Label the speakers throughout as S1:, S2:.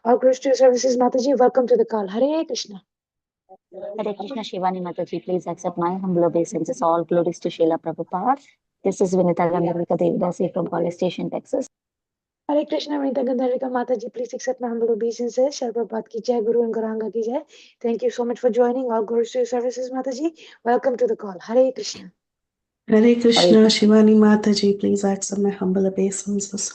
S1: All glories to your services, Mataji. Welcome to the call. Hare Krishna.
S2: Hare Krishna Shivani Mataji, please accept my humble obeisances. All glories to Srila Prabhupada. This is Vinita Gandharvika Devidasi from College Station, Texas.
S1: Hare Krishna, Vinita Gandharvika Mataji. Please accept my humble obeisances. Shri Prabhupada ki jai, Guru and Garanga ki jai. Thank you so much for joining. All glories to your services, Mataji. Welcome to the call. Hare Krishna.
S3: Hare Krishna, Shivani Mataji, please accept my humble obeisances.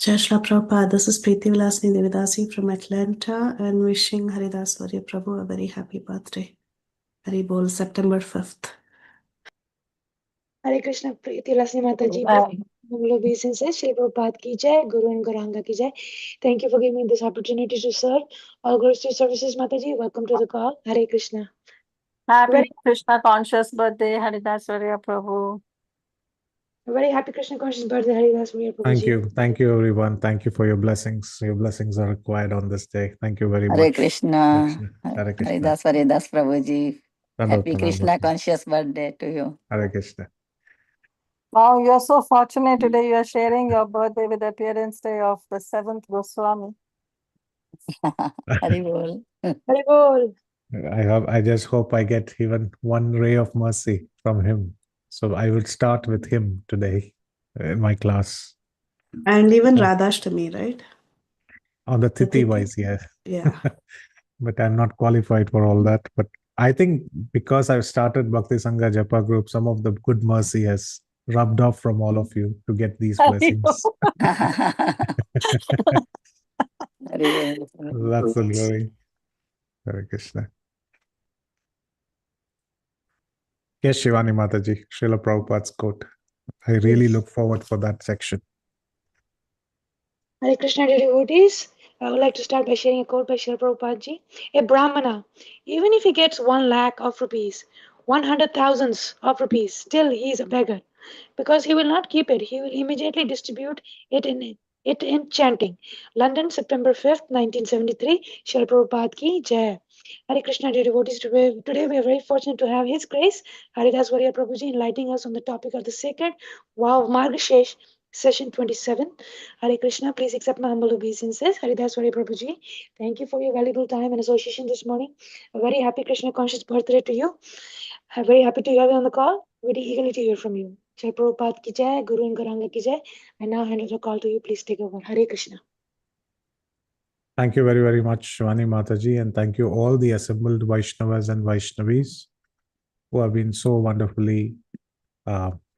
S3: Jai Shri Prabhupada, this is Preeti Vilasini Devidasi from Atlanta and wishing Haridas Varya Prabhu a very happy birthday. Hari Bol, September 5th.
S1: Hare Krishna, Preeti Vilasini Mataji. Humble obeisances. Shri Prabhupada ki jai, Guru and Garanga ki jai. Thank you for giving me this opportunity to serve. All glories to your services, Mataji. Welcome to the call. Hare Krishna.
S4: Happy Krishna conscious birthday, Haridas Varya Prabhu.
S1: A very happy Krishna conscious birthday, Haridas Varya Prabhuji.
S5: Thank you everyone. Thank you for your blessings. Your blessings are required on this day. Thank you very much.
S2: Hare Krishna.
S5: Hare Krishna.
S2: Haridas Varidas Prabhuji. Happy
S5: Pranam,
S2: Krishna
S5: Prabhuji.
S2: conscious birthday to you.
S5: Hare Krishna.
S4: Wow, you're so fortunate today. You are sharing your birthday with the appearance day of the 7th Goswami.
S2: Hari Bol.
S1: Hare Bol.
S5: I just hope I get even one ray of mercy from him. So I will start with him today in my class.
S3: And even Radhashtami, right?
S5: On the Tithi wise, yes.
S3: Yeah.
S5: But I'm not qualified for all that. But I think because I've started Bhakti Sangha Japa group, some of the good mercy has rubbed off from all of you to get these blessings. That's the glory. Hare Krishna. Yes, Shivani Mataji, Srila Prabhupada's quote. I really look forward for that section.
S1: Hare Krishna, dear devotees. I would like to start by sharing a quote by Srila Prabhupada ji. A Brahmana, even if he gets 1 lakh of rupees, 100,000 of rupees, still he is a beggar, because he will not keep it. He will immediately distribute it in chanting. London, September 5th, 1973. Srila Prabhupada ki jai. Hare Krishna, dear devotees. Today we are very fortunate to have His Grace, Haridas Varya Prabhuji, enlightening us on the topic of the sacred vow of Margashirsha, session 27. Hare Krishna, please accept my humble obeisances. Haridas Varya Prabhuji, thank you for your valuable time and association this morning. A very happy Krishna conscious birthday to you. I'm very happy to have you on the call. Very eagerly to hear from you. Jai Prabhupada ki jai, Guru and Garanga ki jai. I now hand over the call to you. Please take over. Hare Krishna.
S5: Thank you very, very much, Shivani Mataji, and thank you all the assembled Vaishnavas and Vaishnavis who have been so wonderfully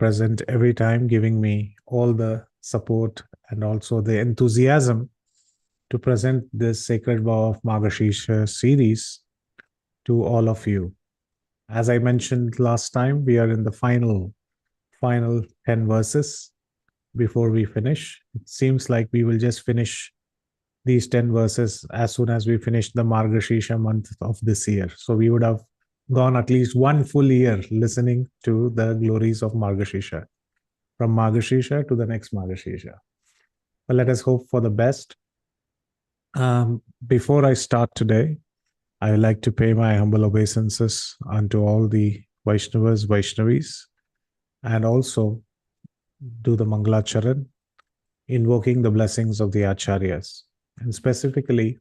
S5: present every time, giving me all the support and also the enthusiasm to present this sacred vow of Margashirsha series to all of you. As I mentioned last time, we are in the final 10 verses before we finish. It seems like we will just finish these 10 verses as soon as we finish the Margashirsha month of this year. So we would have gone at least one full year listening to the glories of Margashirsha, from Margashirsha to the next Margashirsha. But let us hope for the best. Before I start today, I would like to pay my humble obeisances unto all the Vaishnavas, Vaishnavis, and also do the Mangalacharan, invoking the blessings of the Acharyas. And specifically,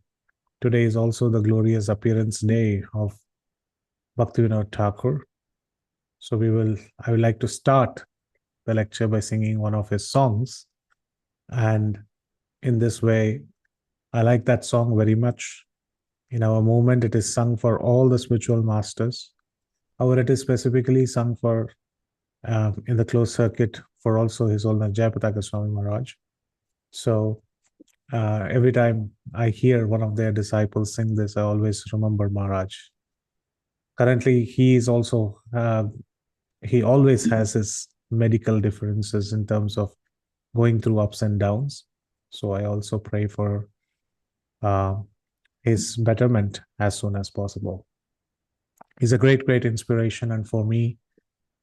S5: today is also the glorious appearance day of Bhaktivinoda Thakur. So I would like to start the lecture by singing one of his songs. And in this way, I like that song very much. In our movement, it is sung for all the spiritual masters. However, it is specifically sung for, in the closed circuit, for also His Holiness Jayapataka Swami Maharaj. So every time I hear one of their disciples sing this, I always remember Maharaj. Currently, he is also, he always has his medical differences in terms of going through ups and downs. So I also pray for his betterment as soon as possible. He's a great, great inspiration. And for me,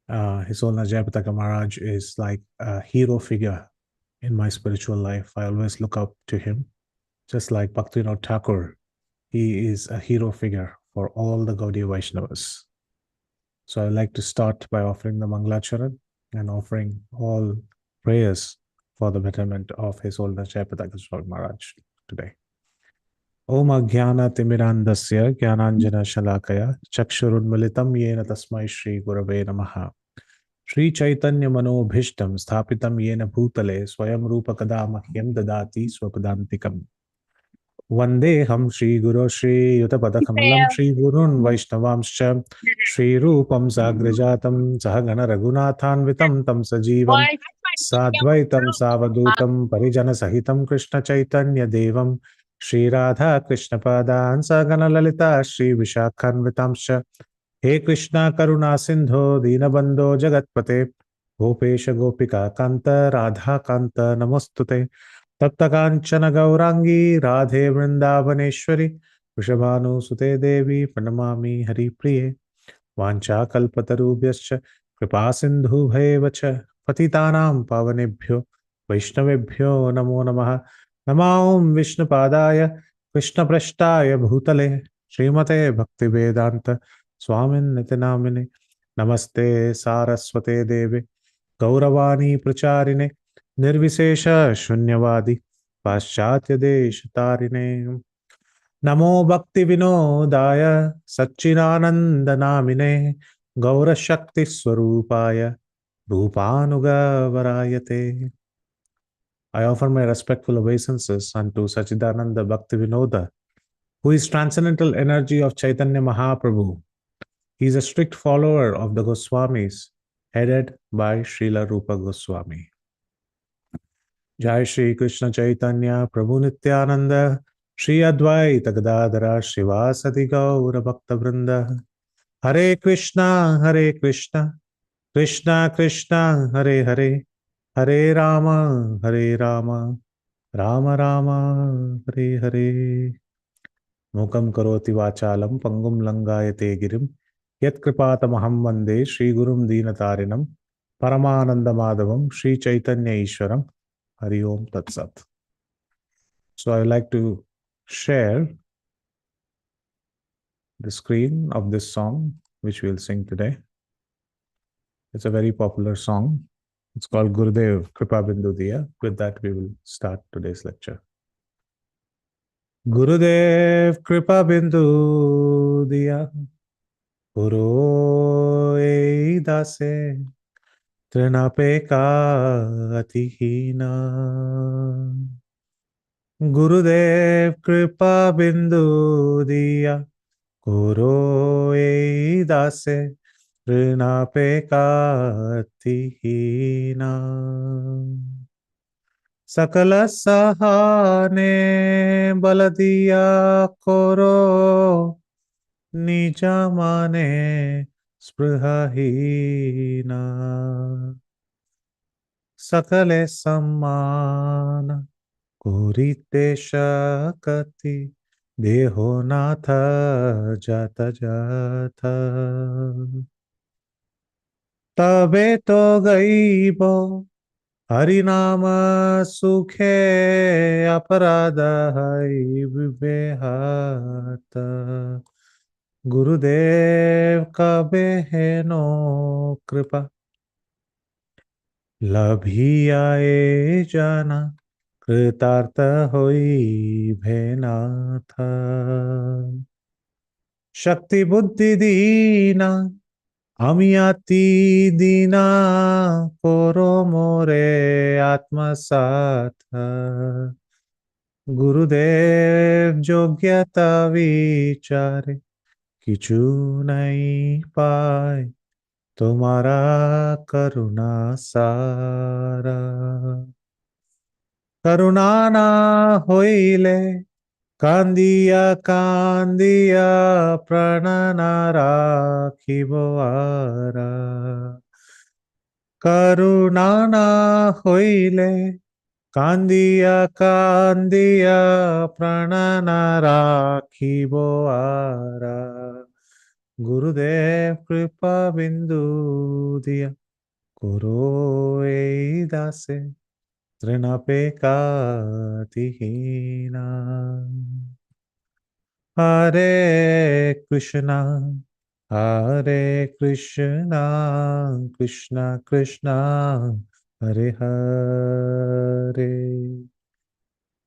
S5: His Holiness Jayapataka Maharaj is like a hero figure in my spiritual life. I always look up to him. Just like Bhaktivinoda Thakur, he is a hero figure for all the Gaudiya Vaishnavas. So I'd like to start by offering the Mangalacharan and offering all prayers for the betterment of His Holiness Jayapataka Swami Maharaj today. ओम अज्ञानतिमिरान्धस्य ज्ञानाञ्जनशलाकया चक्षुरुन्मिलितं येन तस्मै श्रीगुरवे नमः। श्रीचैतन्यमनोभीष्टं स्थापितं येन भूतले स्वयं रूपकदा मह्यं ददाति स्वपदान्तिकम्। वन्देऽहं श्रीगुरो श्रीयुतपदकमलं श्रीगुरून् वैष्णवांश्च श्रीरूपं साग्रजातं सहगण रघुनाथान्वितं तं सजीवं साद्वैतं सावधूतं परिजनसहितं कृष्णचैतन्यदेवं श्रीराधा कृष्णपादान् सहगण ललिता श्रीविशाखान्वितांश्च। हे कृष्णा करुणा सिन्धो दीनबन्धो जगत्पते गोपेश गोपिका कान्त राधा कान्त नमोस्तुते। तप्त कांचन गौरांगी राधे वृंदावनेश्वरी वृषभानुसुते देवी प्रणमामि हरिप्रिये। वाञ्छाकल्पतरुभ्यश्च कृपा सिन्धुभैव च पतितानां पावनेभ्यो वैष्णवेभ्यो नमो नमः। नमो विष्णुपादाय कृष्णप्रेष्ठाय भूतले श्रीमते भक्तिवेदान्त स्वामिन्निति नामिने। नमस्ते सारस्वते देवे गौरवाणी प्रचारिणे निर्विशेष शून्यवादी पाश्चात्य देश तारिणे। नमो भक्ति विनोदाय सच्चिदानंद नामिने गौरशक्ति स्वरूपाय रूपानुगवरायते। I offer my respectful obeisances unto Sachidananda Bhakti Vinoda, who is transcendental energy of Chaitanya Mahaprabhu. He is a strict follower of the Goswamis, headed by Srila Rupa Goswami. Jai Shri Krishna Chaitanya Prabhu Nityananda Shri Advaita Gadadara Shivasati Gaura Bhakta Vrinda. Hare Krishna Krishna Krishna Hare Hare Hare Rama Rama Rama Hare Hare. Mukam karoti vachalam pangum langayate girim yat kripatamaham vande Shri Gurum Deenatarinam Paramananda Madhavam Shri Chaitanya Ishwaram. Hari Om Tat Sat. So I like to share the screen of this song, which we'll sing today. It's a very popular song. It's called Gurudev Kripa Bindu Diya. With that, we will start today's lecture. Gurudev Kripa Bindu Diya Guru Dase Trinapeka Atihina. Gurudev Kripa Bindu Diya Guru Dase Rinapekatihina. Sakala Sahane Baladiya Koro Nijamane Sprihahina. Sakale Sammana Kurite Shakati Deho Natha Jata Jata. Tabe to gaibo Harinama Sukhe Aparada Hai Vivehata. Gurudev Kabe Heno Kripa Labhiyae Jana Kritartha Hoi Bhenatha. Shakti Buddhi Dina Amiyati Dina Koro More Atmasatha. Gurudev Jogyata Vichare Kichu Nai Pai Tumara Karuna Sara. Karunana Hoile Kandiya Kandiya Prananara Kiboara. Karunana Hoile Kandiya Kandiya Prananara Kiboara. Gurudev Kripa Bindu Diya Guru Dase Trinapekatihina. Hare Krishna Krishna Krishna Hare Hare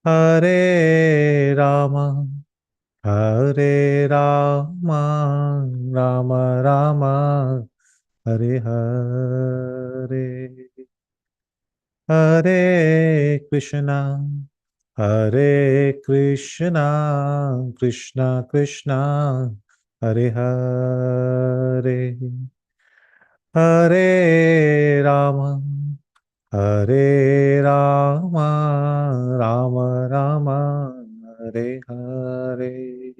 S5: Hare Rama Hare Rama, Rama Rama, Hare Hare. Hare Krishna, Hare Krishna, Krishna Krishna, Hare Hare. Hare Rama, Hare Rama, Rama Rama, Hare Hare.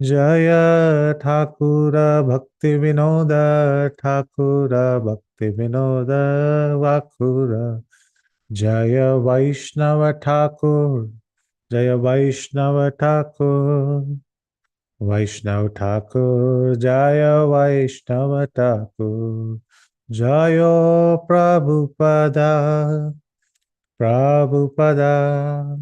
S5: Jaya Thakura Bhakti Vinoda, Thakura Bhakti Vinoda Vakura. Jaya Vaishnava Thakur, Jaya Vaishnava Thakur, Vaishnava Thakur, Jaya Vaishnava Thakur, Jaya Prabhupada, Prabhupada,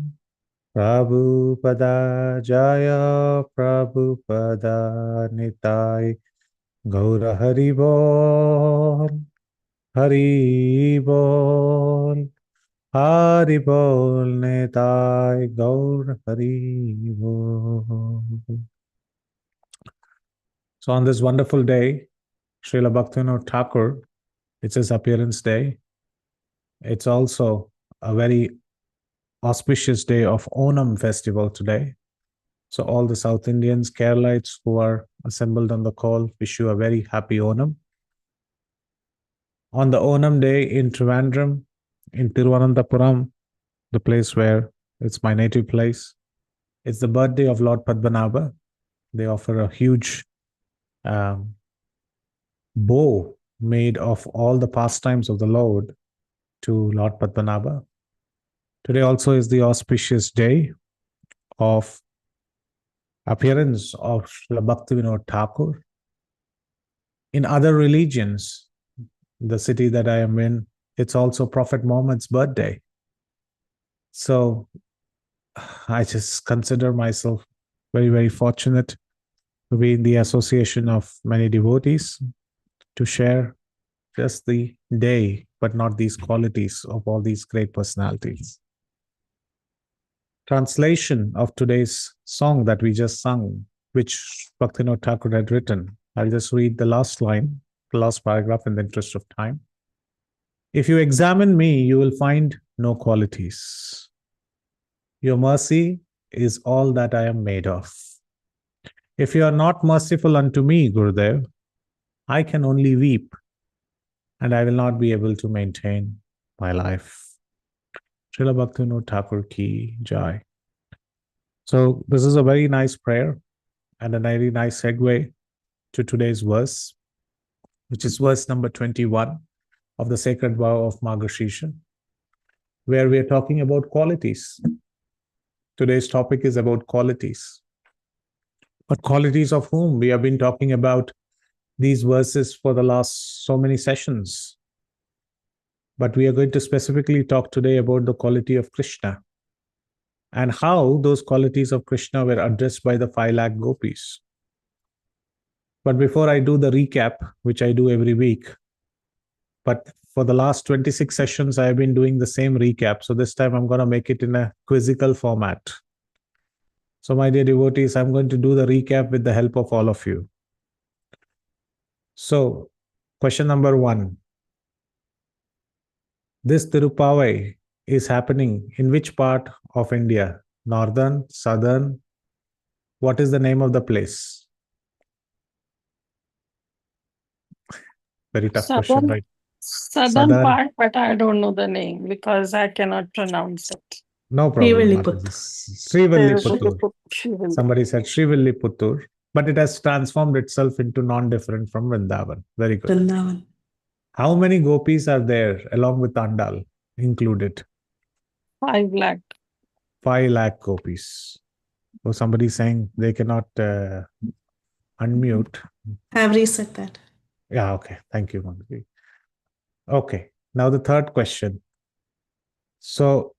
S5: Prabhupada, Jaya Prabhupada, Nitai, Gaura Haribol, Haribol. Hari Bol Nitai Gaur Hari Bol. So on this wonderful day, Srila Bhaktivinoda Thakur, it's his appearance day. It's also a very auspicious day of Onam festival today. So all the South Indians, Keralites who are assembled on the call, wish you a very happy Onam. On the Onam day in Trivandrum, in Tiruvananthapuram, the place where it's my native place, it's the birthday of Lord Padmanabha. They offer a huge bow made of all the pastimes of the Lord to Lord Padmanabha. Today also is the auspicious day of appearance of Srila Bhaktivinoda Thakur. In other religions, the city that I am in, it's also Prophet Muhammad's birthday. So I just consider myself very, very fortunate to be in the association of many devotees to share just the day, but not these qualities of all these great personalities. Translation of today's song that we just sung, which Bhaktivinoda Thakur had written. I'll just read the last line, the last paragraph in the interest of time. If you examine me, you will find no qualities. Your mercy is all that I am made of. If you are not merciful unto me, Gurudev, I can only weep, and I will not be able to maintain my life. Srila Bhaktivinoda Thakur ki jai. So this is a very nice prayer and a very nice segue to today's verse, which is verse number 21 of the sacred vow of Margashirsha, where we are talking about qualities. Today's topic is about qualities. But qualities of whom? We have been talking about these verses for the last so many sessions. But we are going to specifically talk today about the quality of Krishna and how those qualities of Krishna were addressed by the 5 lakh gopis. But before I do the recap, which I do every week, but for the last 26 sessions, I have been doing the same recap. So this time I'm going to make it in a quizzical format. So my dear devotees, I'm going to do the recap with the help of all of you. So question number 1. This Tirupavai is happening in which part of India? Northern, southern? What is the name of the place? Very tough question, right?
S4: Southern part, but I don't know the name because I cannot pronounce it.
S5: No problem.
S3: Srivilliputtur.
S5: Srivilliputtur. Somebody said Srivilliputtur, but it has transformed itself into non-different from Vrindavan. Very good.
S3: Vrindavan.
S5: How many gopis are there along with Andal included?
S4: 5 lakh.
S5: 5 lakh gopis. So somebody saying they cannot unmute.
S3: I've reset that.
S5: Yeah, okay. Thank you, Manvi. Okay. Now the third question. So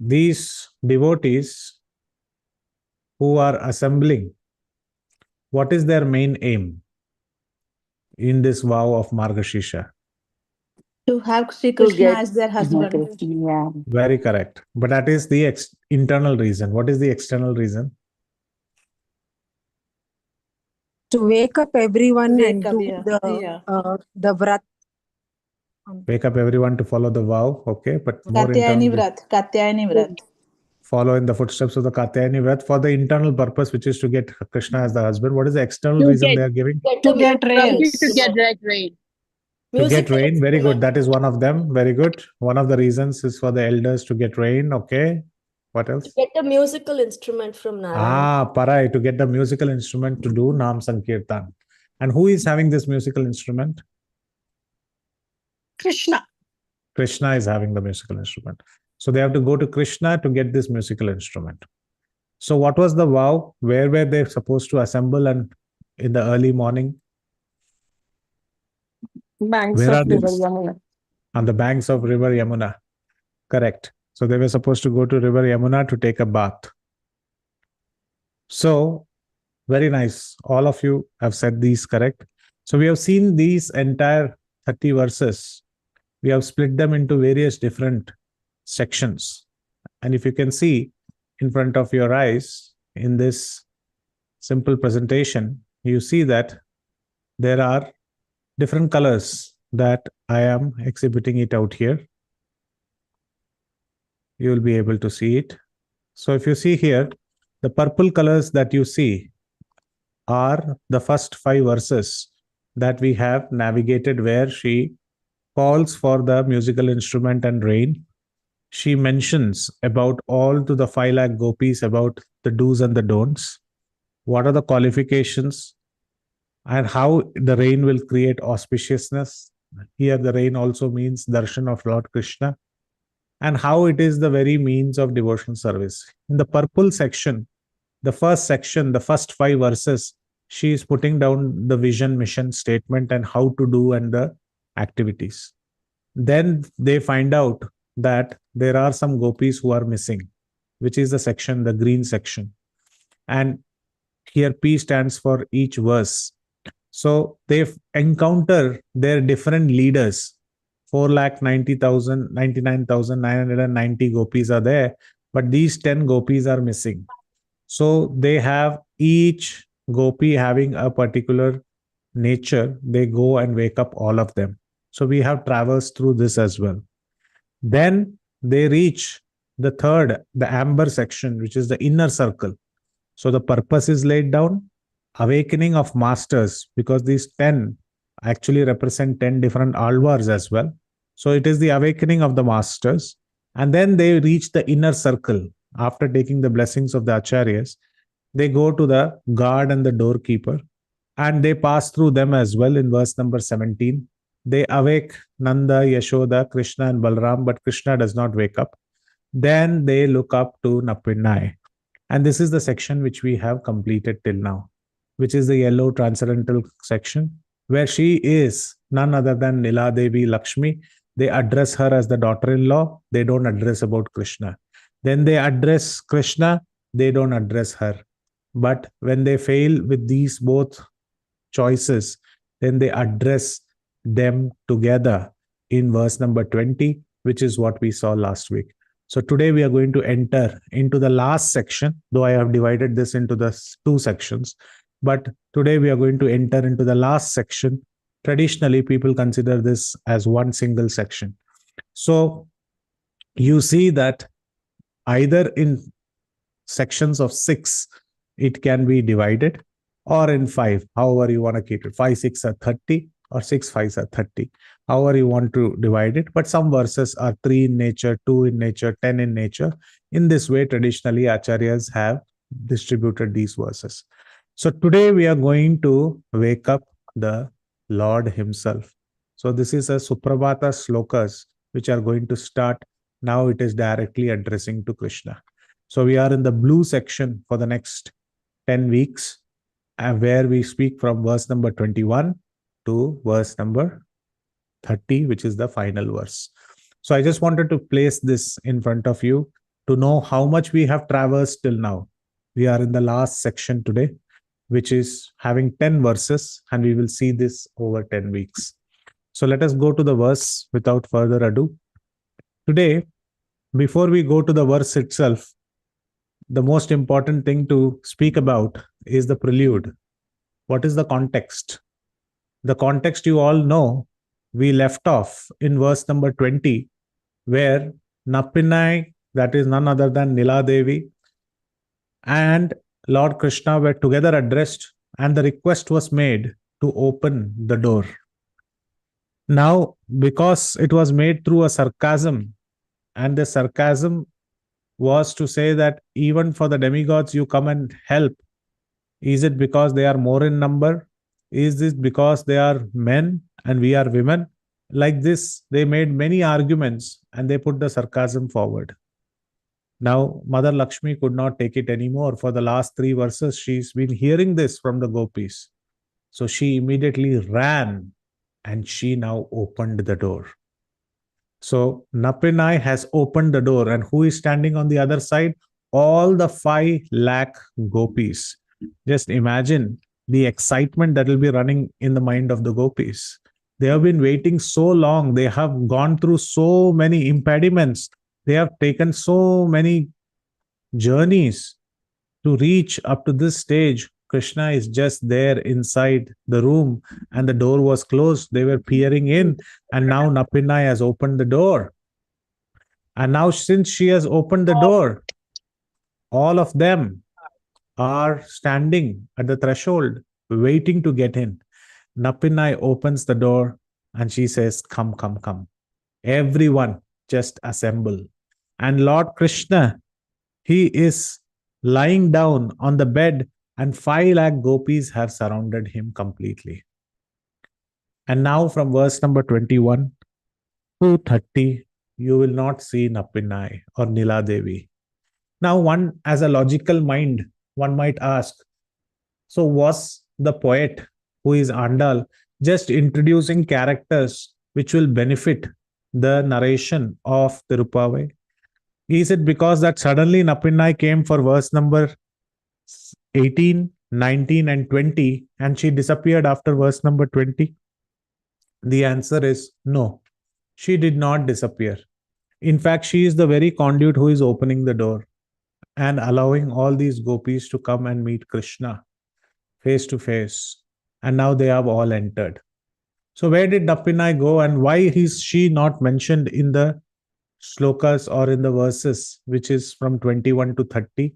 S5: these devotees who are assembling, what is their main aim in this vow of Margashirsha?
S6: To have Sri Krishna as their husband.
S2: Yeah.
S5: Very correct. But that is the internal reason. What is the external reason?
S6: To wake up everyone
S7: Wake
S6: and
S7: up,
S6: do
S7: yeah.
S6: the vrat.
S5: Wake up everyone to follow the vow, okay? But more in
S7: Katyayani
S5: terms of
S7: Vrat. Katyayani Vrat.
S5: follow in the footsteps of the Katyayani Vrat for the internal purpose, which is to get Krishna as the husband. What is the external reason they are giving?
S4: To get rains.
S8: To get red rain.
S5: To get
S8: Musical
S5: rain. Very good.
S8: instrument.
S5: That is one of them. Very good. One of the reasons is for the elders to get rain. Okay. What else?
S8: Get a musical instrument from Narayan.
S5: Ah, Parai, to get the musical instrument to do Nam Sankirtan. And who is having this musical instrument?
S4: Krishna.
S5: Krishna is having the musical instrument. So they have to go to Krishna to get this musical instrument. So what was the vow? Where were they supposed to assemble and in the early morning?
S4: Banks
S5: Where
S4: of
S5: are they?
S4: River Yamuna.
S5: On the banks of River Yamuna. Correct. So they were supposed to go to River Yamuna to take a bath. So very nice. All of you have said these correct. So we have seen these entire 30 verses. We have split them into various different sections. And if you can see in front of your eyes in this simple presentation, you see that there are different colors that I am exhibiting it out here. You will be able to see it. So if you see here, the purple colors that you see are the first 5 verses that we have navigated, where she calls for the musical instrument and rain. She mentions about all to the 5 lakh gopis about the do's and the don'ts. What are the qualifications and how the rain will create auspiciousness. Here the rain also means darshan of Lord Krishna, and how it is the very means of devotional service. In the purple section, the first section, the first 5 verses, she is putting down the vision, mission statement and how to do and the activities. Then they find out that there are some gopis who are missing, which is the section, the green section. And here P stands for each verse. So they encounter their different leaders. 4,90,000, 99,990 gopis are there, but these 10 gopis are missing. So they have each gopi having a particular nature. They go and wake up all of them. So we have traversed through this as well. Then they reach the third, the amber section, which is the inner circle. So the purpose is laid down, awakening of masters, because these 10 actually represent 10 different alvars as well. So it is the awakening of the masters. And then they reach the inner circle. After taking the blessings of the acharyas, they go to the guard and the doorkeeper, and they pass through them as well in verse number 17. They awake Nanda, Yashoda, Krishna and Balram, but Krishna does not wake up. Then they look up to Napinnai. And this is the section which we have completed till now, which is the yellow transcendental section, where she is none other than Nila Devi Lakshmi. They address her as the daughter-in-law. They don't address about Krishna. Then they address Krishna. They don't address her. But when they fail with these both choices, then they address them together in verse number 20, which is what we saw last week. So today we are going to enter into the last section, though I have divided this into the 2 sections. But today we are going to enter into the last section. Traditionally, people consider this as one single section. So you see that either in sections of 6, it can be divided, or in 5, however you want to keep it. 5 6 are 30, or 6 5s are 30, however you want to divide it. But some verses are 3 in nature, 2 in nature, 10 in nature. In this way, traditionally, acharyas have distributed these verses. So today we are going to wake up the Lord himself. So this is a Suprabhata slokas which are going to start. Now it is directly addressing to Krishna. So we are in the blue section for the next 10 weeks, where we speak from verse number 21 to verse number 30, which is the final verse. So I just wanted to place this in front of you to know how much we have traversed till now. We are in the last section today, which is having 10 verses, and we will see this over 10 weeks. So let us go to the verse without further ado. Today, before we go to the verse itself, the most important thing to speak about is the prelude. What is the context? The context you all know. We left off in verse number 20, where Nappinai, that is none other than Nila Devi, and Lord Krishna were together addressed, and the request was made to open the door. Now, because it was made through a sarcasm, and the sarcasm was to say that even for the demigods you come and help, is it because they are more in number? Is this because they are men and we are women? Like this, they made many arguments and they put the sarcasm forward. Now, Mother Lakshmi could not take it anymore. For the last 3 verses, she's been hearing this from the gopis. So she immediately ran and she now opened the door. So Nappinai has opened the door, and who is standing on the other side? All the 5 lakh gopis. Just imagine the excitement that will be running in the mind of the gopis. They have been waiting so long. They have gone through so many impediments. They have taken so many journeys to reach up to this stage. Krishna is just there inside the room, and the door was closed. They were peering in, and now Nappinai has opened the door. And now, since she has opened the door, all of them are standing at the threshold, waiting to get in. Nappinai opens the door and she says, "Come, come, come. Everyone, just assemble." And Lord Krishna, he is lying down on the bed, and 5 lakh gopis have surrounded him completely. And now from verse number 21 to 30, you will not see Nappinai or Nila Devi. Now, one, as a logical mind, one might ask, so was the poet, who is Andal, just introducing characters which will benefit the narration of Tirupavai? Is it because that suddenly Nappinai came for verse number 18, 19, and 20, and she disappeared after verse number 20? The answer is no. She did not disappear. In fact, she is the very conduit who is opening the door and allowing all these gopis to come and meet Krishna face to face. And now they have all entered. So where did Nappinai go, and why is she not mentioned in the slokas or in the verses, which is from 21 to 30?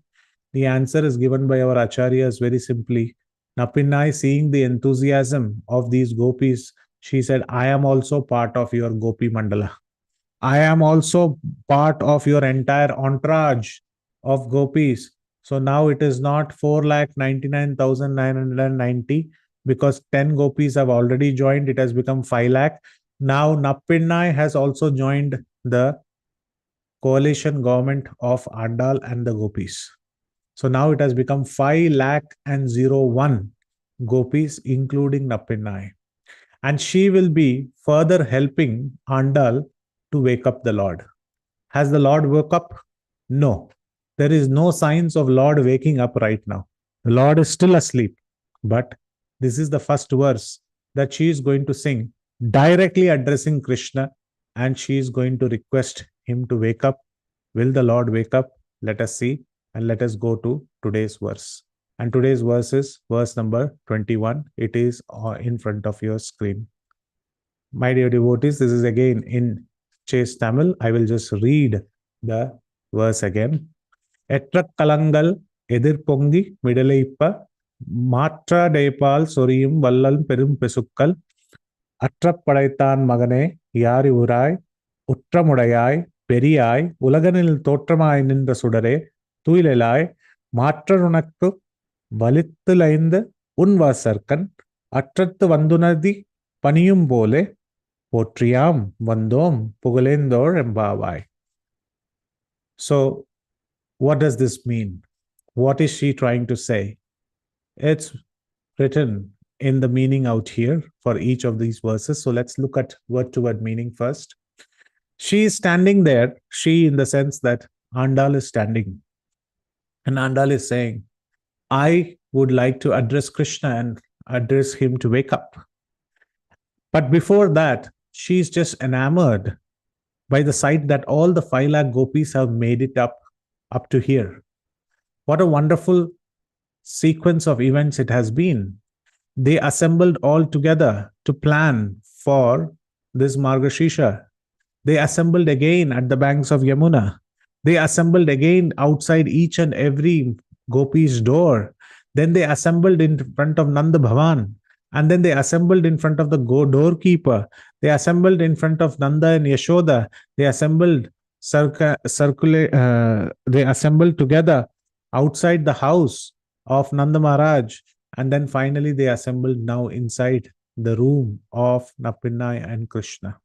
S5: The answer is given by our acharyas very simply. Nappinai, seeing the enthusiasm of these gopis, she said, "I am also part of your gopi mandala. I am also part of your entire entourage of gopis." So now it is not 4,99,990, because 10 gopis have already joined. It has become 5 lakh. Now Nappinai has also joined the coalition government of Andal and the gopis. So now it has become 5 lakh and 01 gopis, including Nappinai. And she will be further helping Andal to wake up the Lord. Has the Lord woke up? No. There is no signs of Lord waking up right now. The Lord is still asleep. But this is the first verse that she is going to sing, directly addressing Krishna, and she is going to request him to wake up. Will the Lord wake up? Let us see, and let us go to today's verse. And today's verse is verse number 21. It is in front of your screen. My dear devotees, this is again in Chase Tamil. I will just read the verse again. Etrak kalangal edir pongi midaleippa matra deipal soriyum vallal perum pesukkal அற்றப் படைத்தான் மகனே யாரி உராய் உற்றமுடையாய் பெரியாய் உலகனில் தோற்றமாய் நின்ற சுடரே தூயிலாய் மாற்றருனக்கு வலித்துலைந்த உன்வாசற்கண் அற்றத்து வந்துனதி பணியும் போலே போற்றியாம் வந்தோம் புகழேந்தோர் எம்பாவாய். So, what does this mean? What is she trying to say? It's written in the meaning out here for each of these verses. So let's look at word to word meaning first. She is standing there, she in the sense that Andal is standing. And Andal is saying, I would like to address Krishna and address him to wake up. But before that, she's just enamored by the sight that all the 5 lakh gopis have made it up to here. What a wonderful sequence of events it has been. they assembled all together to plan for this Margashirsha. They assembled again at the banks of Yamuna. They assembled again outside each and every gopi's door. Then they assembled in front of Nanda Bhavan. And then they assembled in front of the doorkeeper. They assembled in front of Nanda and Yashoda. They assembled they assembled together outside the house of Nanda Maharaj. And then finally they assembled now inside the room of Napinnai and Krishna.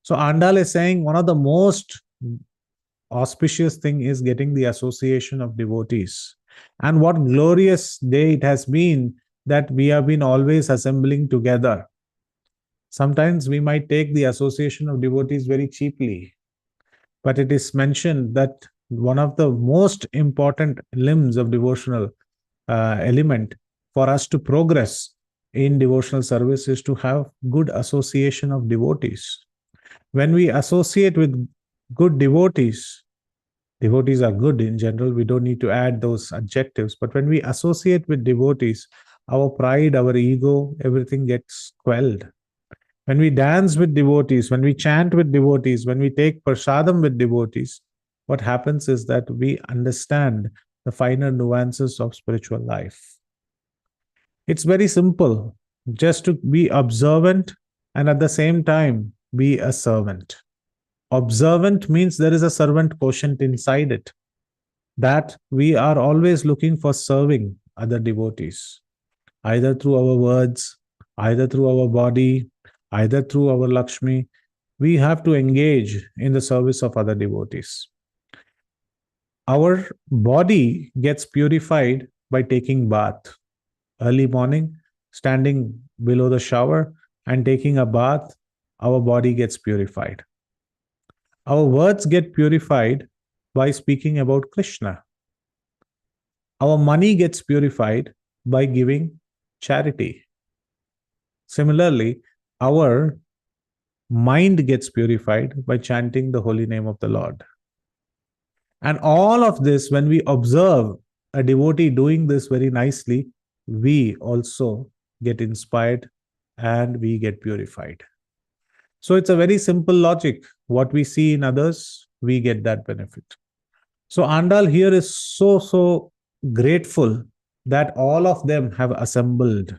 S5: So Andal is saying one of the most auspicious thing is getting the association of devotees. And what glorious day it has been that we have been always assembling together. Sometimes we might take the association of devotees very cheaply, but it is mentioned that one of the most important limbs of devotional element for us to progress in devotional service is to have good association of devotees. When we associate with good devotees, devotees are good in general, we don't need to add those adjectives, but when we associate with devotees, our pride, our ego, everything gets quelled. When we dance with devotees, when we chant with devotees, when we take prasadam with devotees, what happens is that we understand the finer nuances of spiritual life. It's very simple, just to be observant and at the same time be a servant. Observant means there is a servant quotient inside it, that we are always looking for serving other devotees, either through our words, either through our body, either through our Lakshmi. We have to engage in the service of other devotees. Our body gets purified by taking bath. Early morning, standing below the shower and taking a bath, our body gets purified. Our words get purified by speaking about Krishna. Our money gets purified by giving charity. Similarly, our mind gets purified by chanting the holy name of the Lord. And all of this, when we observe a devotee doing this very nicely, we also get inspired and we get purified. So it's a very simple logic. What we see in others, we get that benefit. So Andal here is so grateful that all of them have assembled.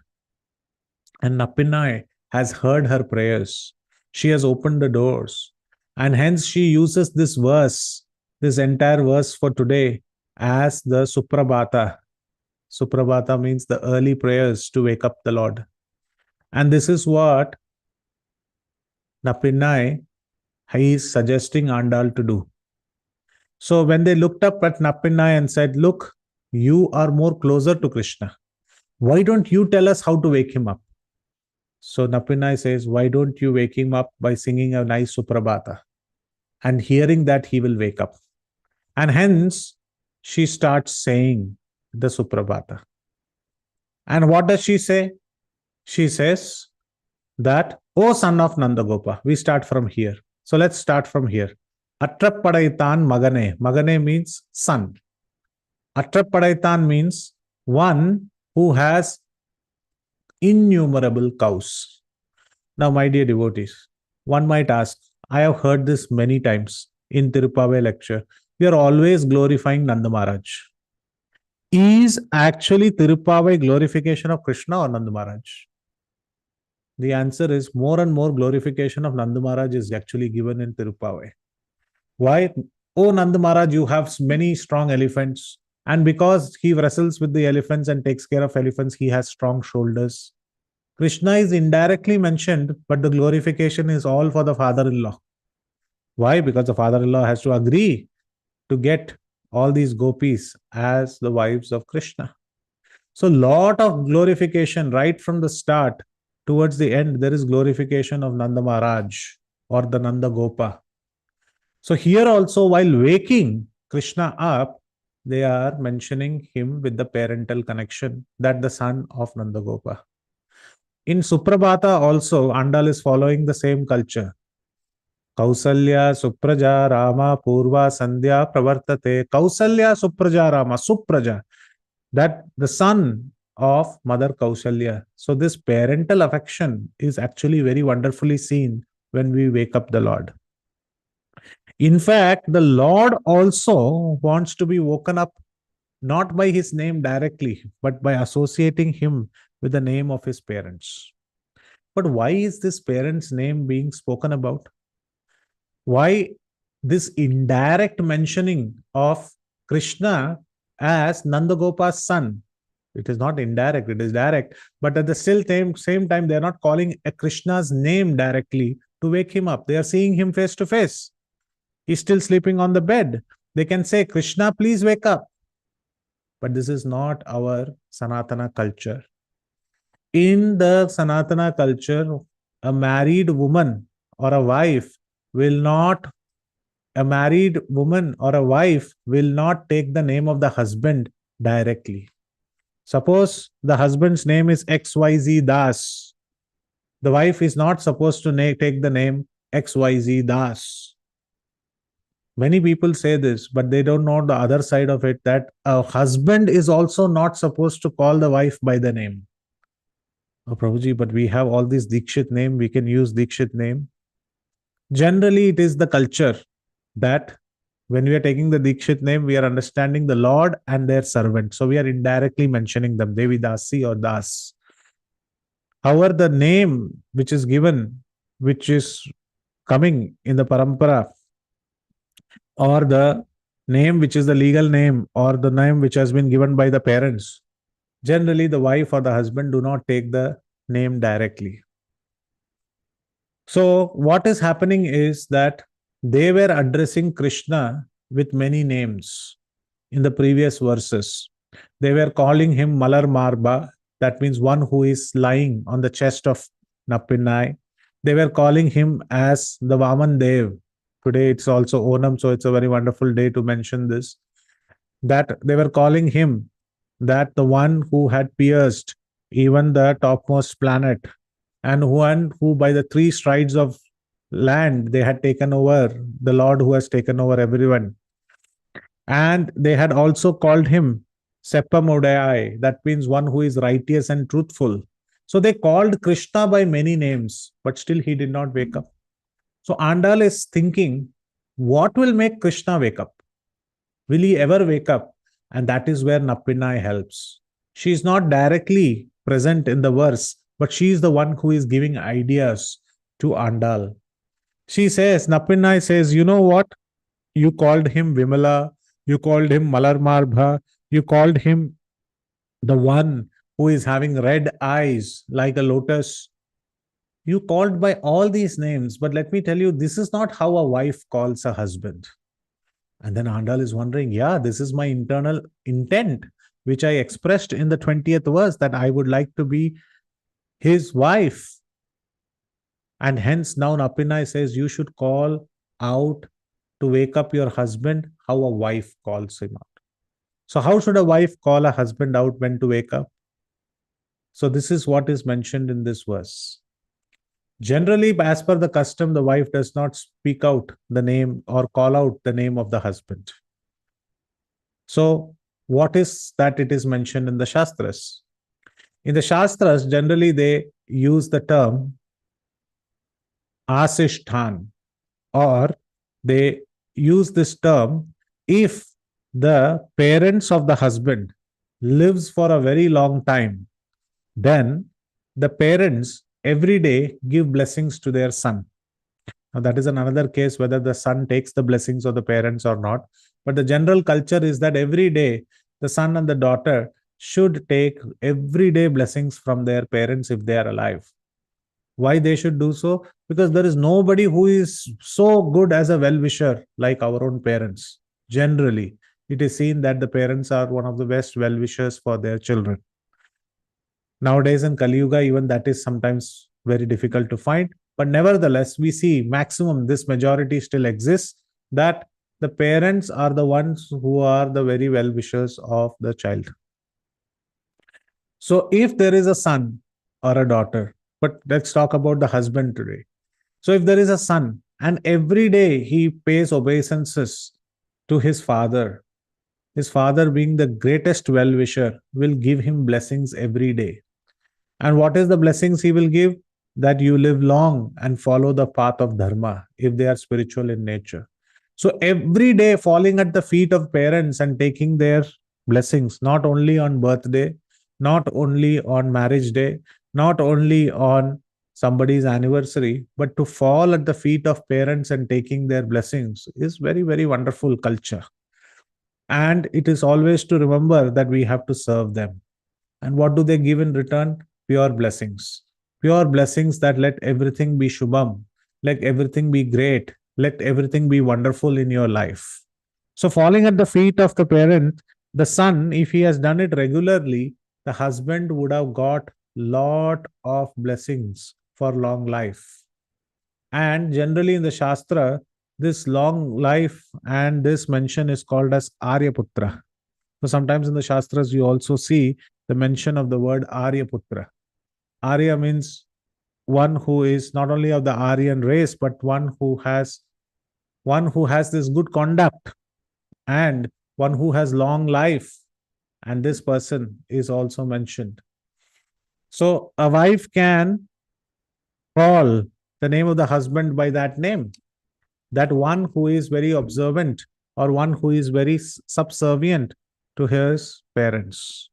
S5: And Napinnai has heard her prayers. She has opened the doors. And hence she uses this verse, this entire verse for today, as the Suprabhata. Suprabhata means the early prayers to wake up the Lord. And this is what Napinnai is suggesting Andal to do. So when they looked up at Napinnai and said, look, you are more closer to Krishna. Why don't you tell us how to wake him up? So Napinnai says, why don't you wake him up by singing a nice Suprabhata? And hearing that, he will wake up. And hence, she starts saying the Suprabhata. And what does she say? She says that, O son of Nandagopa, we start from here. So let's start from here. Atrapadaitan Magane. Magane means son. Atrapadaitan means one who has innumerable cows. Now, my dear devotees, one might ask, I have heard this many times in Tirupavai lecture. We are always glorifying Nanda Maharaj. Is actually Tirupavai glorification of Krishna or Nanda Maharaj? The answer is more and more glorification of Nanda Maharaj is actually given in Tirupavai. Why? Oh, Nanda Maharaj, you have many strong elephants. And because he wrestles with the elephants and takes care of elephants, he has strong shoulders. Krishna is indirectly mentioned, but the glorification is all for the father-in-law. Why? Because the father-in-law has to agree to get all these gopis as the wives of Krishna. So lot of glorification right from the start towards the end, there is glorification of Nanda Maharaj or the Nanda Gopa. So here also, while waking Krishna up, they are mentioning him with the parental connection, that the son of Nanda Gopa. In Suprabhata also, Andal is following the same culture. Kausalya, Supraja, Rama, Purva, Sandhya, Pravartate. Kausalya, Supraja, Rama, Supraja. That the son of Mother Kausalya. So this parental affection is actually very wonderfully seen when we wake up the Lord. In fact, the Lord also wants to be woken up not by his name directly, but by associating him with the name of his parents. But why is this parent's name being spoken about? Why this indirect mentioning of Krishna as Nandagopa's son? It is not indirect, it is direct. But at the same time, they are not calling a Krishna's name directly to wake him up. They are seeing him face to face. He's still sleeping on the bed. They can say, Krishna, please wake up. But this is not our Sanatana culture. In the Sanatana culture, a married woman or a wife will not, a married woman or a wife will not take the name of the husband directly. Suppose the husband's name is XYZ Das. The wife is not supposed to take the name XYZ Das. Many people say this, but they don't know the other side of it, that a husband is also not supposed to call the wife by the name. Oh, Prabhuji, but we have all these Dikshit name, we can use Dikshit name. Generally, it is the culture that when we are taking the Dikshit name, we are understanding the Lord and their servant. So we are indirectly mentioning them, Devi Dasi or Das. However, the name which is given, which is coming in the parampara, or the name which is the legal name, or the name which has been given by the parents, generally the wife or the husband do not take the name directly. So what is happening is that they were addressing Krishna with many names in the previous verses. They were calling him Malar Marba, that means one who is lying on the chest of Nappinai. They were calling him as the Vaman Dev. Today it's also Onam, so it's a very wonderful day to mention this. That they were calling him that the one who had pierced even the topmost planet, and one who by the 3 strides of land they had taken over, the Lord who has taken over everyone. And they had also called him Seppamudai, that means one who is righteous and truthful. So they called Krishna by many names, but still he did not wake up. So Andal is thinking, what will make Krishna wake up? Will he ever wake up? And that is where Nappinai helps. She is not directly present in the verse, but she is the one who is giving ideas to Andal. She says, Nappinai says, you know what? You called him Vimala, you called him Malar Marbha, you called him the one who is having red eyes like a lotus. You called by all these names, but let me tell you, this is not how a wife calls a husband. And then Andal is wondering, yeah, this is my internal intent, which I expressed in the 20th verse, that I would like to be his wife. And hence now Nappinai says, you should call out to wake up your husband how a wife calls him out. So how should a wife call a husband out when to wake up? So this is what is mentioned in this verse. Generally, as per the custom, the wife does not speak out the name or call out the name of the husband. So what is that it is mentioned in the Shastras? In the Shastras, generally they use the term Asishthan, or they use this term if the parents of the husband lives for a very long time, then the parents every day give blessings to their son. Now that is another case whether the son takes the blessings of the parents or not. But the general culture is that every day the son and the daughter should take everyday blessings from their parents if they are alive. Why they should do so? Because there is nobody who is so good as a well-wisher like our own parents. Generally, it is seen that the parents are one of the best well-wishers for their children. Nowadays in Kali Yuga, even that is sometimes very difficult to find. But nevertheless, we see maximum, this majority still exists, that the parents are the ones who are the very well-wishers of the child. So if there is a son or a daughter, but let's talk about the husband today. So if there is a son and every day he pays obeisances to his father, his father, being the greatest well wisher, will give him blessings every day. And what is the blessings he will give? That you live long and follow the path of dharma if they are spiritual in nature. So every day falling at the feet of parents and taking their blessings, not only on birthday, not only on marriage day, not only on somebody's anniversary, but to fall at the feet of parents and taking their blessings is very, very wonderful culture. And it is always to remember that we have to serve them. And what do they give in return? Pure blessings. Pure blessings that let everything be Shubham, let everything be great, let everything be wonderful in your life. So, falling at the feet of the parent, the son, if he has done it regularly, the husband would have got lot of blessings for long life. And generally in the Shastra, this long life and this mention is called as Aryaputra. So sometimes in the Shastras, you also see the mention of the word Aryaputra. Arya means one who is not only of the Aryan race, but one who has this good conduct and one who has long life. And this person is also mentioned. So a wife can call the name of the husband by that name. That one who is very observant or one who is very subservient to his parents.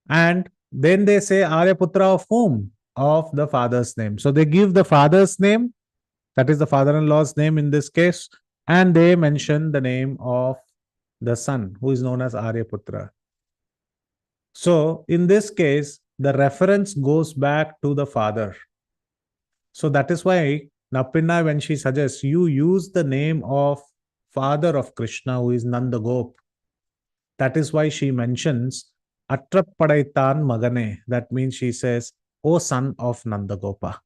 S5: And then they say Aryaputra of whom? Of the father's name. So they give the father's name, that is the father-in-law's name in this case, and they mention the name of the son who is known as Aryaputra. So in this case, the reference goes back to the father. So that is why Napinna, when she suggests you use the name of father of Krishna, who is Nandagop, that is why she mentions Atrapadaitan Magane. That means she says, O son of Nandagopa.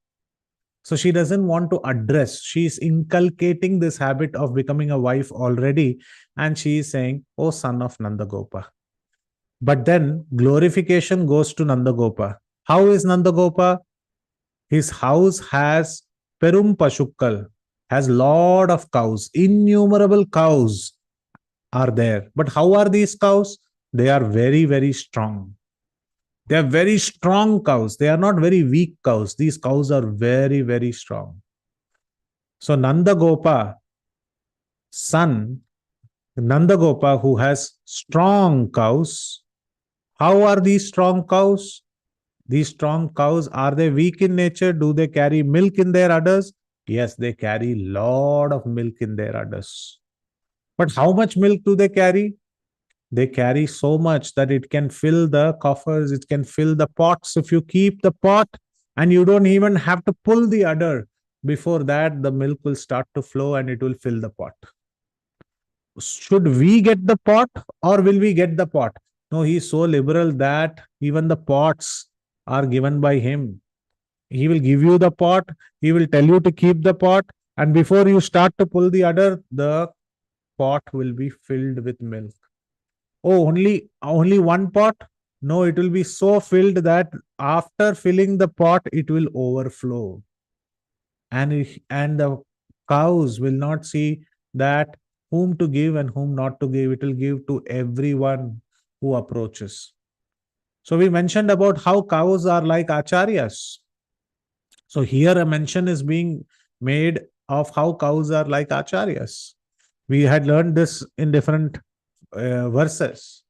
S5: So she doesn't want to address, she is inculcating this habit of becoming a wife already, and she is saying, O son of Nandagopa. But then glorification goes to Nandagopa. How is Nandagopa? His house has Perum Pashukkal, has lot of cows, innumerable cows are there. But how are these cows? They are very, very strong. They are very strong cows. They are not very weak cows. These cows are very, very strong. So Nandagopa, son, Nandagopa, who has strong cows. How are these strong cows? These strong cows, are they weak in nature? Do they carry milk in their udders? Yes, they carry lot of milk in their udders. But how much milk do they carry? They carry so much that it can fill the coffers, it can fill the pots. If you keep the pot and you don't even have to pull the udder, before that, the milk will start to flow and it will fill the pot. Should we get the pot or will we get the pot? No, he is so liberal that even the pots are given by him. He will give you the pot, he will tell you to keep the pot, and before you start to pull the udder, the pot will be filled with milk. Oh, only one pot? No, it will be so filled that after filling the pot, it will overflow. And the cows will not see that whom to give and whom not to give. It will give to everyone who approaches. So we mentioned about how cows are like acharyas. So here a mention is being made of how cows are like acharyas. We had learned this in different verses.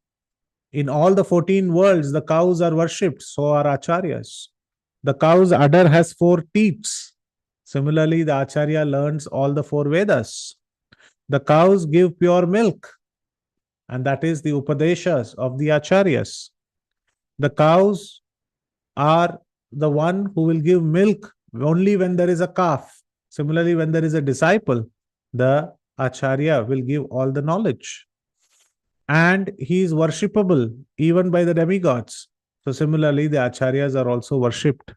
S5: In all the 14 worlds, the cows are worshipped, so are acharyas. The cow's udder has 4 teats. Similarly, the acharya learns all the 4 Vedas. The cows give pure milk, and that is the Upadeshas of the acharyas. The cows are the one who will give milk only when there is a calf. Similarly, when there is a disciple, the acharya will give all the knowledge. And he is worshipable even by the demigods. So similarly, the acharyas are also worshipped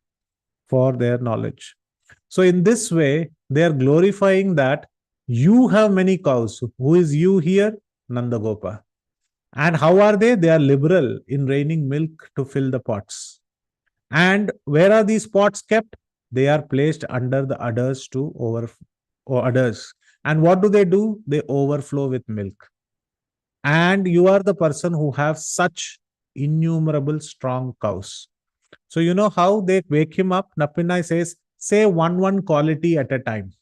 S5: for their knowledge. So in this way, they are glorifying that you have many cows. Who is you here? Nandagopa. And how are they? They are liberal in raining milk to fill the pots. And where are these pots kept? They are placed under the udders or udders. And what do? They overflow with milk. and you are the person who have such innumerable strong cows. So you know how they wake him up? Napinai says, say one quality at a time.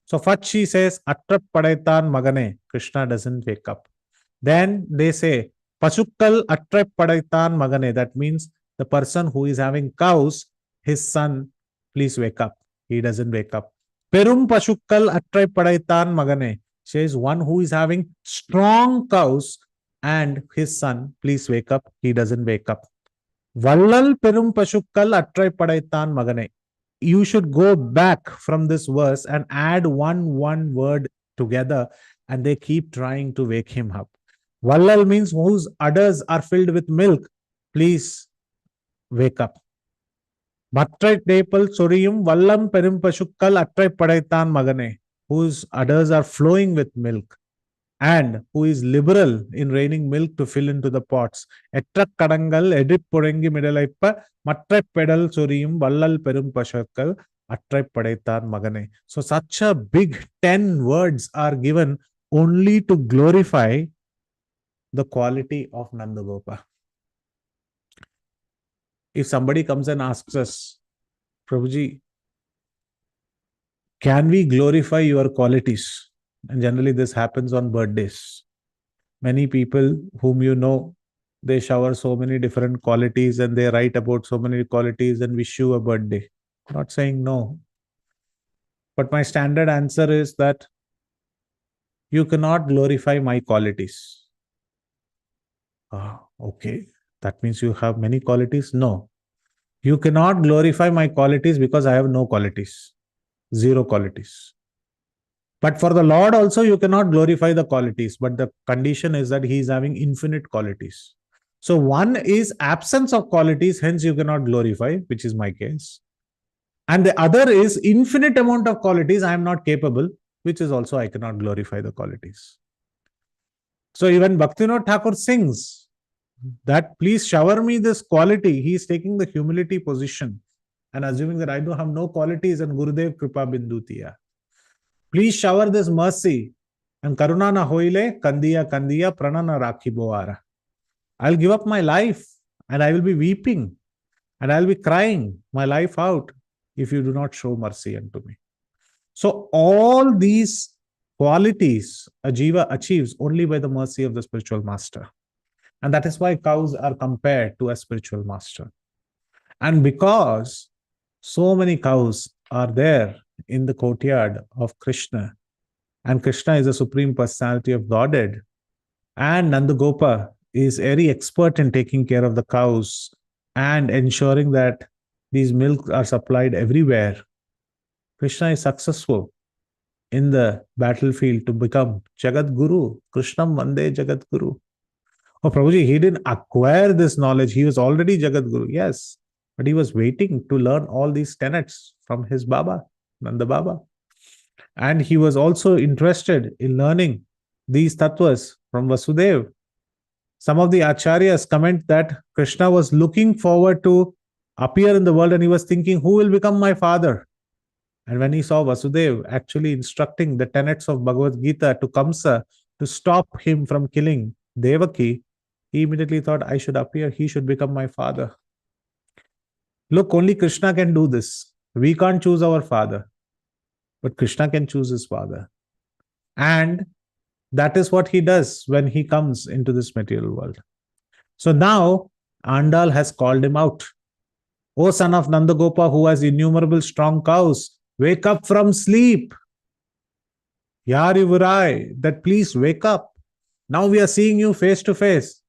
S5: So first she says, Attrap padaitan magane. Krishna doesn't wake up. Then they say, Pasukkal attrap padaitan magane. That means the person who is having cows, his son, please wake up. He doesn't wake up. Perum Pasukkal attrap padaitan magane. Says one who is having strong cows and his son, please wake up. He doesn't wake up. Vallal Perum Pashukkal Attrai Padaitan Magane. You should go back from this verse and add one word together, and they keep trying to wake him up. Vallal means whose udders are filled with milk. Please wake up. Mattrai Depal Suriyum Vallam Perum Pashukkal Attrai Padaitan Magane, whose udders are flowing with milk, and who is liberal in raining milk to fill into the pots. Etrak kadangal edip porengi midalaipa matrai pedal suriyum vallal perum pashakkal attrai padaitan magane. So such a big 10 words are given only to glorify the quality of Nandagopa. If somebody comes and asks us, Prabhuji, can we glorify your qualities? And generally this happens on birthdays. Many people whom you know, they shower so many different qualities and they write about so many qualities and wish you a birthday. Not saying no. But my standard answer is that you cannot glorify my qualities. Okay. That means you have many qualities? No. You cannot glorify my qualities because I have no qualities. Zero qualities. But for the Lord also, you cannot glorify the qualities. But the condition is that he is having infinite qualities. So one is absence of qualities, hence you cannot glorify, which is my case. And the other is infinite amount of qualities, I am not capable, which is also I cannot glorify the qualities. So even Bhaktivinoda Thakur sings that please shower me this quality. He is taking the humility position and assuming that I do have no qualities and Gurudev Kripa Bindutiya. Please shower this mercy and Karuna na hoile kandiya pranana rakhi boara. I'll give up my life and I will be weeping and I'll be crying my life out if you do not show mercy unto me. So all these qualities a jiva achieves only by the mercy of the spiritual master. And that is why cows are compared to a spiritual master. And because so many cows are there in the courtyard of Krishna, and Krishna is the Supreme Personality of Godhead, and Nandagopa is very expert in taking care of the cows and ensuring that these milk are supplied everywhere. Krishna is successful in the battlefield to become Jagat Guru. Krishnam Vande Jagat Guru. Oh, Prabhuji, he didn't acquire this knowledge. He was already Jagat Guru. Yes, but he was waiting to learn all these tenets from his Baba, Nanda Baba. And he was also interested in learning these tattvas from Vasudev. Some of the acharyas comment that Krishna was looking forward to appear in the world and he was thinking, who will become my father? And when he saw Vasudev actually instructing the tenets of Bhagavad Gita to Kamsa to stop him from killing Devaki, he immediately thought, I should appear, he should become my father. Look, only Krishna can do this. We can't choose our father, but Krishna can choose his father. And that is what he does when he comes into this material world. So now, Andal has called him out. O son of Nandagopa, who has innumerable strong cows, wake up from sleep. Yarivurai, that please wake up. Now we are seeing you face to face.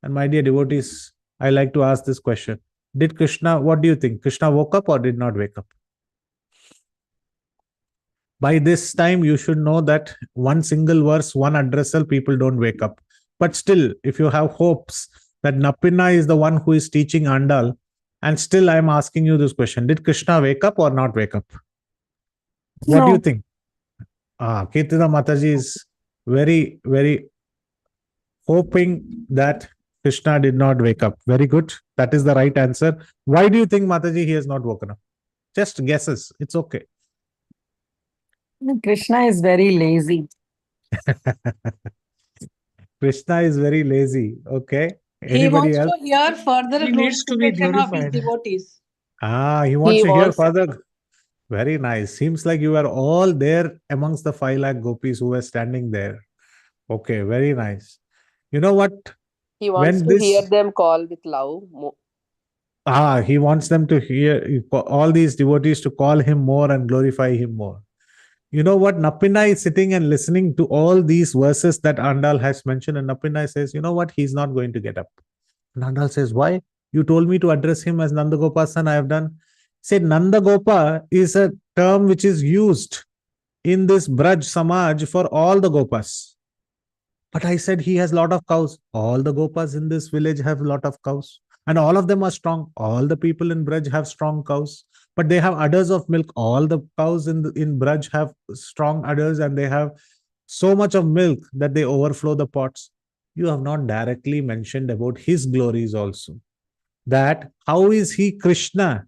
S5: And my dear devotees, I like to ask this question. Did Krishna, what do you think? Krishna woke up or did not wake up? By this time, you should know that one single verse, one addressal, people don't wake up. But still, if you have hopes that Napinna is the one who is teaching Andal, and still I am asking you this question, did Krishna wake up or not wake up? What do you think? Kirtina Mataji is very, very hoping that Krishna did not wake up. Very good. That is the right answer. Why do you think, Mataji, he has not woken up? Just guesses. It's okay.
S4: Krishna is very lazy.
S5: Krishna is very lazy. Okay.
S6: He
S5: Anybody
S6: wants
S5: else?
S6: to hear further
S3: He needs to be
S6: glorification of his
S3: glorified.
S6: devotees.
S5: He wants
S8: He
S5: to hear
S8: wants
S5: further. Very nice. Seems like you are all there amongst the 5 lakh gopis who were standing there. Okay, very nice. You know what?
S8: he wants
S5: When
S8: to hear
S5: this
S8: them call with love.
S5: he wants them to hear all these devotees to call him more and glorify him more. You know what? Napinai is sitting and listening to all these verses that Andal has mentioned, and Napinai says, you know what? He's not going to get up. And Andal says, why? You told me to address him as Nandagopa son, I have done. Said Nandagopa is a term which is used in this Braj Samaj for all the Gopas. But I said he has a lot of cows. All the Gopas in this village have a lot of cows. And all of them are strong. All the people in Braj have strong cows. But they have udders of milk. All the cows in Braj have strong udders and they have so much of milk that they overflow the pots. You have not directly mentioned about his glories also. That how is he Krishna?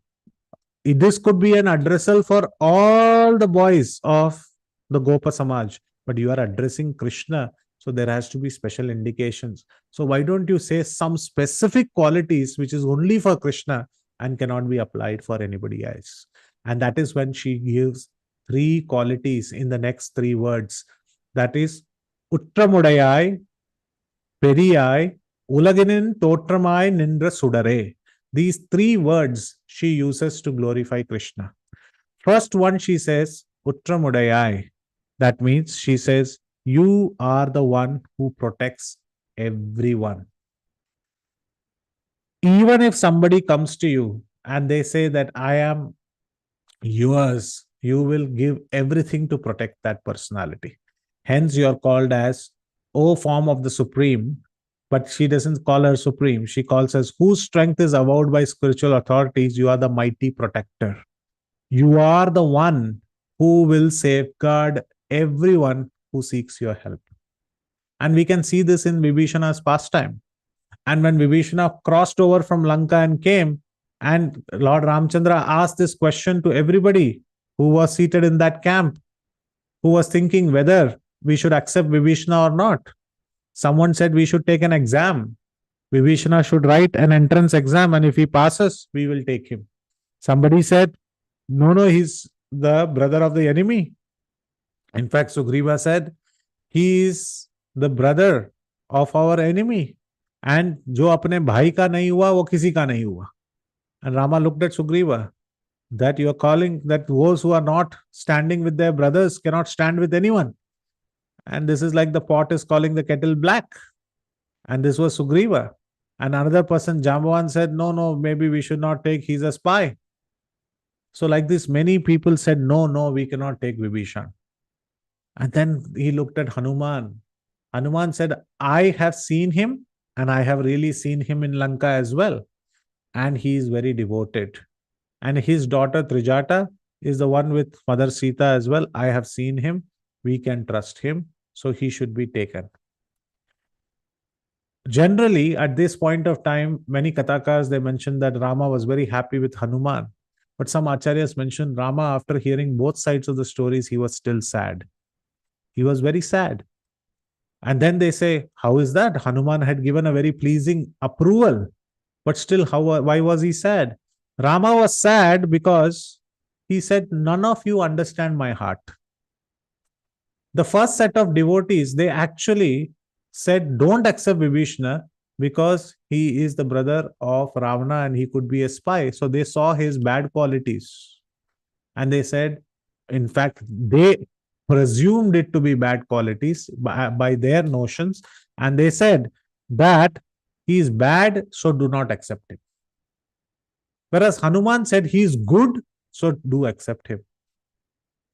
S5: This could be an addressal for all the boys of the Gopa Samaj, but you are addressing Krishna, so there has to be special indications. So why don't you say some specific qualities which is only for Krishna and cannot be applied for anybody else? And that is when she gives 3 qualities in the next 3 words. That is Utramudayai, Periyai, Ulaginin Totramai Nindra Sudare. These 3 words she uses to glorify Krishna. First one, she says, Utramudayai. That means she says, you are the one who protects everyone. Even if somebody comes to you and they say that I am yours, you will give everything to protect that personality. Hence, you are called as O form of the Supreme, but she doesn't call her Supreme. She calls us whose strength is avowed by spiritual authorities. You are the mighty protector. You are the one who will safeguard everyone who seeks your help. And we can see this in Vibhishana's pastime. And when Vibhishana crossed over from Lanka and came, and Lord Ramchandra asked this question to everybody who was seated in that camp, who was thinking whether we should accept Vibhishana or not. Someone said we should take an exam. Vibhishana should write an entrance exam, and if he passes, we will take him. Somebody said, no, he's the brother of the enemy. In fact, Sugriva said, he is the brother of our enemy. And जो अपने भाई का नहीं हुआ, वो किसी का नहीं हुआ. And Rama looked at Sugriva, that you are calling that those who are not standing with their brothers cannot stand with anyone. And this is like the pot is calling the kettle black. And this was Sugriva. And another person, Jambavan, said, no, maybe we should not take, he's a spy. So like this, many people said, no, we cannot take Vibhishan. And then he looked at Hanuman. Hanuman said, I have seen him and I have really seen him in Lanka as well. And he is very devoted. And his daughter Trijata is the one with Mother Sita as well. I have seen him. We can trust him. So he should be taken. Generally, at this point of time, many Kathakas, they mentioned that Rama was very happy with Hanuman. But some Acharyas mentioned Rama, after hearing both sides of the stories, he was still sad. He was very sad. And then they say, how is that? Hanuman had given a very pleasing approval. But still, why was he sad? Rama was sad because he said, none of you understand my heart. The first set of devotees, they actually said, don't accept Vibhishana because he is the brother of Ravana and he could be a spy. So they saw his bad qualities. And they said, in fact, they presumed it to be bad qualities by their notions. And they said that he is bad, so do not accept him. Whereas Hanuman said he is good, so do accept him.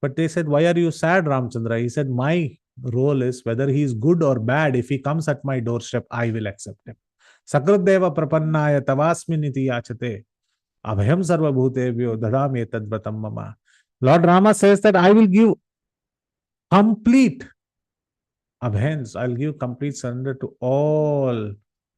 S5: But they said, why are you sad, Ramchandra? He said, my role is whether he is good or bad, if he comes at my doorstep, I will accept him. Sakradeva prapannaya tavasminiti yachate abhayam sarvabhutebhyo dadami etadvratam mama. Lord Rama says that I will give complete abhayans, I'll give complete surrender to all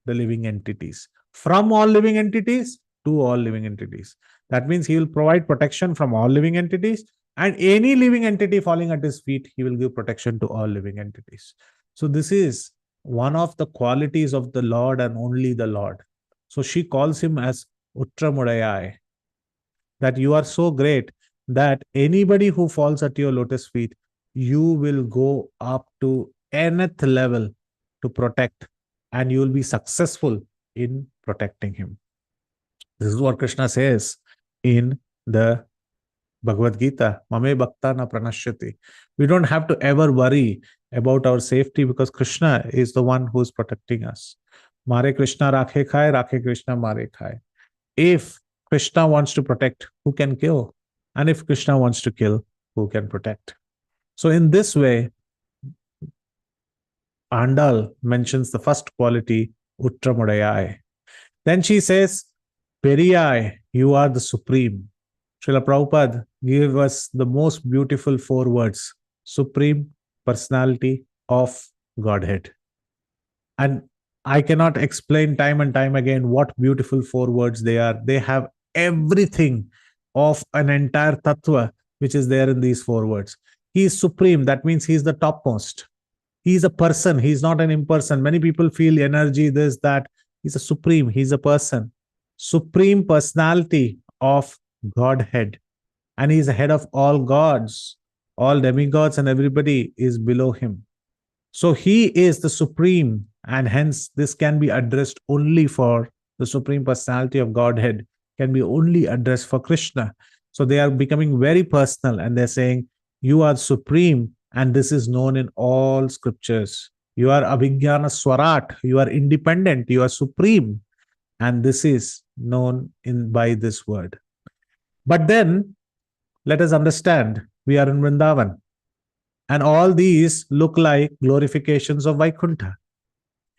S5: the living entities. From all living entities to all living entities. That means he will provide protection from all living entities, and any living entity falling at his feet, he will give protection to all living entities. So this is one of the qualities of the Lord and only the Lord. So she calls him as Utramudayai, that you are so great that anybody who falls at your lotus feet, you will go up to nth level to protect, and you will be successful in protecting him. This is what Krishna says in the Bhagavad Gita, Mame Bhakta na pranashyati. We don't have to ever worry about our safety because Krishna is the one who is protecting us. Mare Krishna rakhe khai, rakhe Krishna mare khai. If Krishna wants to protect, who can kill? And if Krishna wants to kill, who can protect? So in this way, Andal mentions the first quality, Utramudayai. Then she says, Periyai, you are the supreme. Srila Prabhupada gave us the most beautiful 4 words, Supreme Personality of Godhead. And I cannot explain time and time again what beautiful 4 words they are. They have everything of an entire tattva which is there in these 4 words. He is supreme. That means he is the topmost. He is a person. He is not an imperson. Many people feel energy, this, that. He's a supreme. He's a person. Supreme personality of Godhead. And he is the head of all gods. All demigods and everybody is below him. So he is the supreme, and hence this can be addressed only for the supreme personality of Godhead, can be only addressed for Krishna. So they are becoming very personal and they're saying, you are supreme, and this is known in all scriptures. You are Abhigyana Swarat, you are independent, you are supreme, and this is known by this word. But then, let us understand, we are in Vrindavan. And all these look like glorifications of Vaikuntha.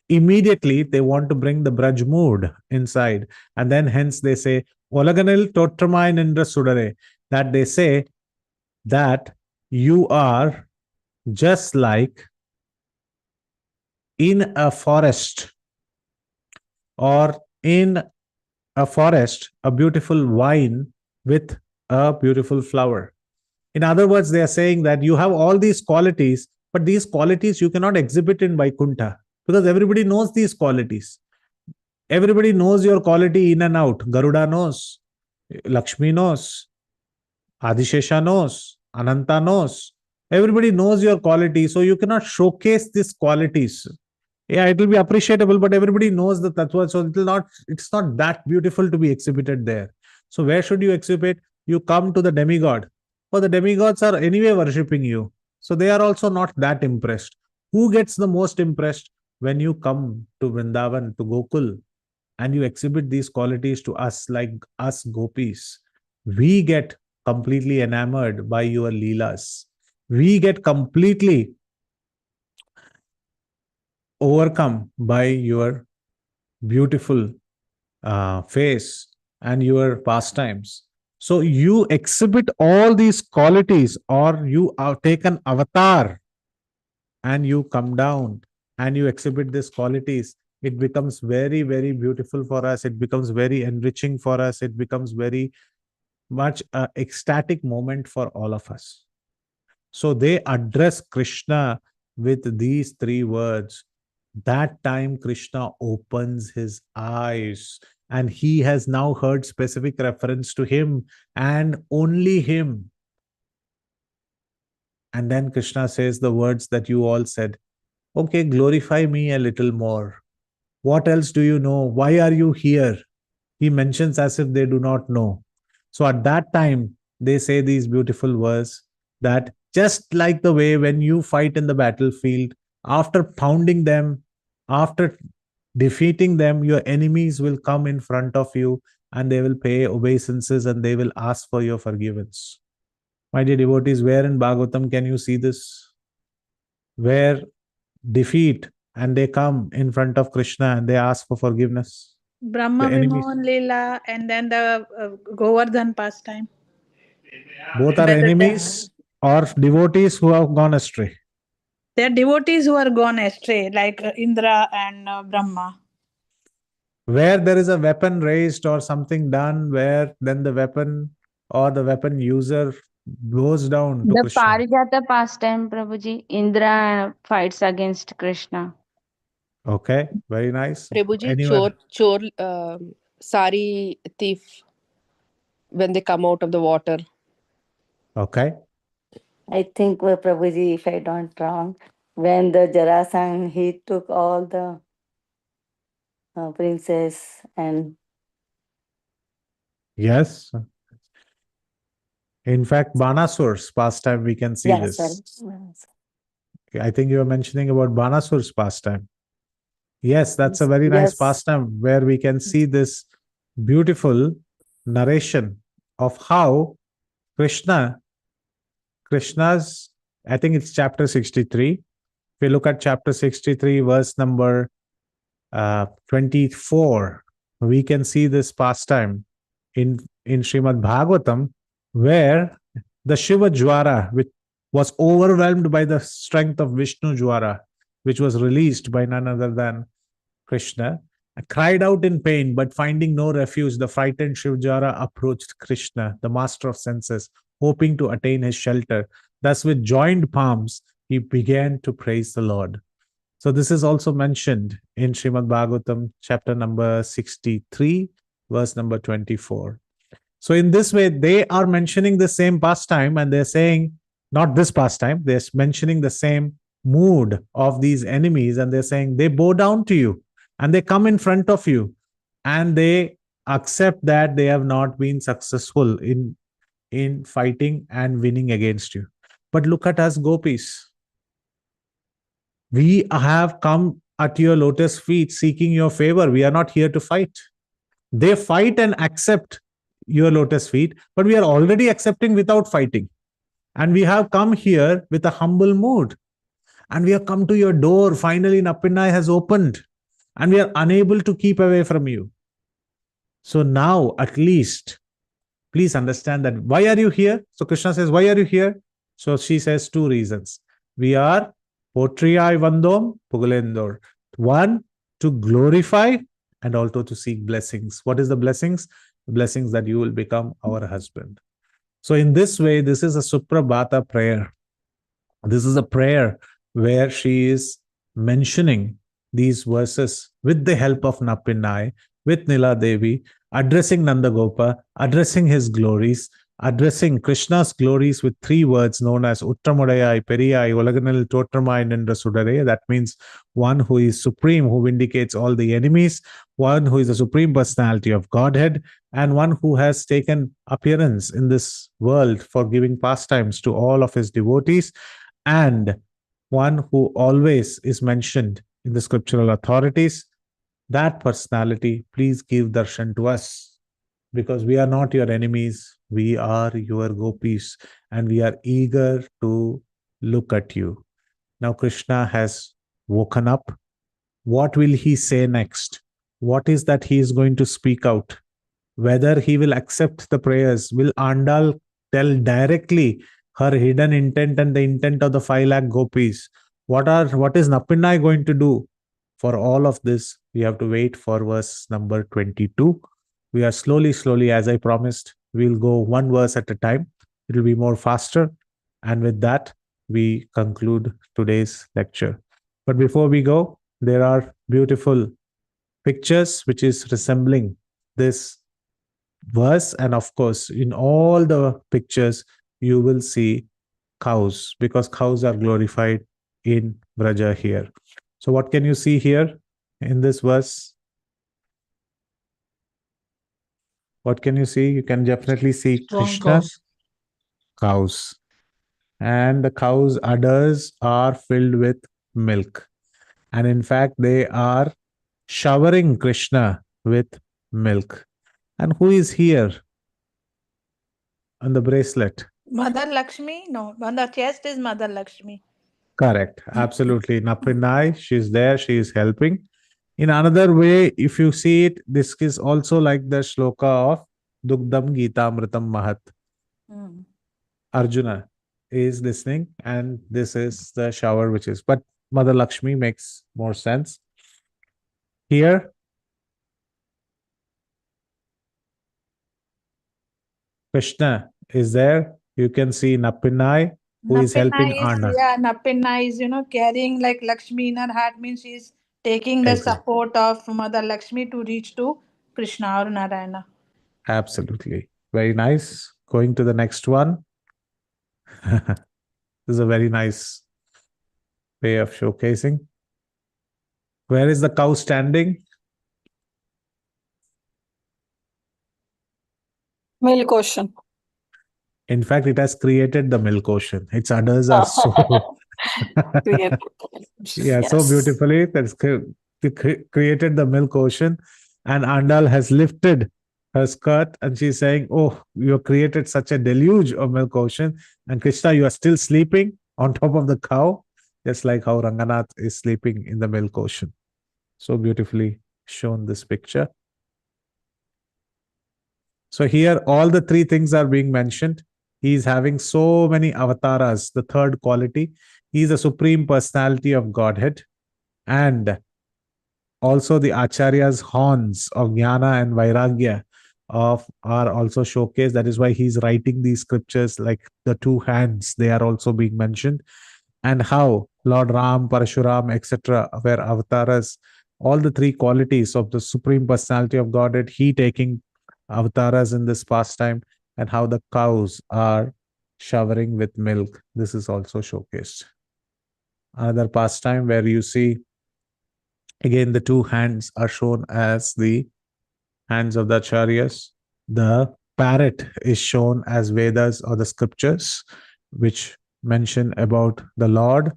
S5: Immediately, they want to bring the Braj mood inside. And then hence they say, Olaganil Totramai Nindra Sudare, that they say that you are just like in a forest, or in a forest, a beautiful vine with a beautiful flower. In other words, they are saying that you have all these qualities, but these qualities you cannot exhibit in Vaikuntha because everybody knows these qualities. Everybody knows your quality in and out. Garuda knows, Lakshmi knows, Adishesha knows, Ananta knows. Everybody knows your quality, so you cannot showcase these qualities. Yeah, it will be appreciable, but everybody knows the tattva, so it's not that beautiful to be exhibited there. So where should you exhibit? You come to the demigod. For the demigods are anyway worshipping you. So they are also not that impressed. Who gets the most impressed? When you come to Vrindavan, to Gokul, and you exhibit these qualities to us, like us gopis. We get completely enamored by your leelas. We get completely overcome by your beautiful face and your pastimes. So you exhibit all these qualities, or you take an avatar and you come down and you exhibit these qualities. It becomes very, very beautiful for us. It becomes very enriching for us. It becomes very much an ecstatic moment for all of us. So they address Krishna with these 3 words. That time Krishna opens his eyes, and he has now heard specific reference to him and only him. And then Krishna says the words that you all said. Okay, glorify me a little more. What else do you know? Why are you here? He mentions as if they do not know. So at that time, they say these beautiful words that just like the way when you fight in the battlefield, after pounding them, after defeating them, your enemies will come in front of you and they will pay obeisances and they will ask for your forgiveness. My dear devotees, where in Bhagavatam can you see this? Where defeat and they come in front of Krishna and they ask for forgiveness?
S6: Brahma
S5: The enemies,
S6: Vimohan Leela and then the Govardhan pastime.
S5: both are enemies or devotees who have gone astray.
S6: They are devotees who are gone astray, like Indra and Brahma.
S5: Where there is a weapon raised or something done, where then the weapon or the weapon user goes down to
S7: The
S5: Krishna.
S7: Parijata pastime, Prabhuji, Indra fights against Krishna.
S5: Okay, very nice.
S8: Prabhuji,
S5: Anyone?
S8: chor, sari thief when they come out of the water.
S5: Okay.
S2: I think, Prabhuji, if I don't wrong, when the Jarasangh, he took all the princess and
S5: Yes. In fact, Banasur's pastime, we can see
S2: yeah, sorry.
S5: this. I think you were mentioning about Banasur's pastime. Yes, that's a very nice
S2: Yes.
S5: pastime where we can see this beautiful narration of how Krishna's, I think it's chapter 63. If we look at chapter 63, verse number 24, we can see this pastime in Srimad Bhagavatam, where the Shiva Jwara, which was overwhelmed by the strength of Vishnu Jwara, which was released by none other than Krishna, cried out in pain, but finding no refuge, the frightened Shivjara approached Krishna, the master of senses, hoping to attain his shelter. Thus, with joined palms, he began to praise the Lord. So, this is also mentioned in Srimad Bhagavatam, chapter number 63, verse number 24. So, in this way, they are mentioning the same pastime and they're saying, not this pastime, they're mentioning the same mood of these enemies, and they're saying they bow down to you and they come in front of you and they accept that they have not been successful in fighting and winning against you. But look at us, gopis. We have come at your lotus feet seeking your favor. We are not here to fight. They fight and accept your lotus feet, but we are already accepting without fighting. And we have come here with a humble mood. And we have come to your door. Finally, Nappinai has opened. And we are unable to keep away from you. So now, at least, please understand that. Why are you here? So Krishna says, why are you here? So she says two reasons. We are Potriyai Vandom Pugulendor. One, to glorify and also to seek blessings. What is the blessings? The blessings that you will become our husband. So in this way, this is a Suprabhata prayer. This is a prayer where she is mentioning these verses with the help of Nappinai, with Nila Devi, addressing Nandagopa, addressing his glories, addressing Krishna's glories with three words known as Uttamudayai, Periyai, Olaganil, Totramai, Nindra Sudare. That means one who is supreme, who vindicates all the enemies, one who is the supreme personality of Godhead, and one who has taken appearance in this world for giving pastimes to all of his devotees, and one who always is mentioned in the scriptural authorities. That personality, please give darshan to us, because we are not your enemies. We are your gopis and we are eager to look at you. Now Krishna has woken up. What will he say next? What is that he is going to speak out? Whether he will accept the prayers? Will Andal tell directly her hidden intent and the intent of the 5 lakh gopis? What is Nappinai going to do? For all of this, we have to wait for verse number 22. We are slowly, as I promised, we'll go one verse at a time. It will be more faster. And with that, we conclude today's lecture. But before we go, there are beautiful pictures which is resembling this verse. And of course, in all the pictures, you will see cows, because cows are glorified in Braja here. So what can you see here in this verse? What can you see? You can definitely see
S6: Strong
S5: Krishna's cows. And the cows' udders are filled with milk. And in fact, they are showering Krishna with milk. And who is here on the bracelet?
S6: Mother Lakshmi? No, on the chest is Mother Lakshmi.
S5: Correct. Absolutely. Nappinai, she's there, she is helping. In another way, if you see it, this is also like the shloka of Dugdam Gita Amritam Mahat. Arjuna is listening, and this is the shower which is. But Mother Lakshmi makes more sense. Here, Krishna is there. You can see Nappinai, who is helping
S6: Nappinai is,
S5: Anna.
S6: yeah, Nappinai is, carrying like Lakshmi in her heart, means she is taking the
S5: Exactly.
S6: support of Mother Lakshmi to reach to Krishna or Narayana.
S5: Absolutely. Very nice. Going to the next one. This is a very nice way of showcasing. Where is the cow standing?
S4: Milk ocean.
S5: In fact, it has created the milk ocean. Its udders are so
S4: Created.
S5: yeah, so
S4: Yes.
S5: beautifully that's created the milk ocean. And Andal has lifted her skirt and she's saying, "Oh, you have created such a deluge of milk ocean. And Krishna, you are still sleeping on top of the cow, just like how Ranganath is sleeping in the milk ocean." So beautifully shown this picture. So here, all the three things are being mentioned. He is having so many avatars, the third quality. He is the supreme personality of Godhead. And also the Acharya's horns of Jnana and Vairagya are also showcased. That is why he's writing these scriptures like the two hands. They are also being mentioned. And how Lord Ram, Parashuram, etc. were avatars. All the three qualities of the supreme personality of Godhead, he taking avatars in this pastime, and how the cows are showering with milk. This is also showcased. Another pastime where you see again the two hands are shown as the hands of the acharyas. The parrot is shown as Vedas or the scriptures, which mention about the Lord,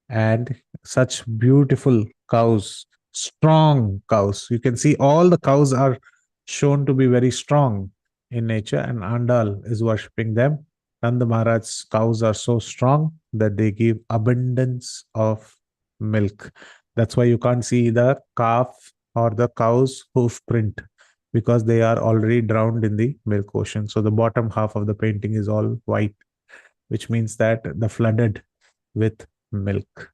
S5: and such beautiful cows, strong cows. You can see all the cows are shown to be very strong in nature, and Andal is worshipping them. Nanda Maharaj's cows are so strong that they give abundance of milk. That's why you can't see the calf or the cow's hoof print, because they are already drowned in the milk ocean. So the bottom half of the painting is all white, which means that the flooded with milk.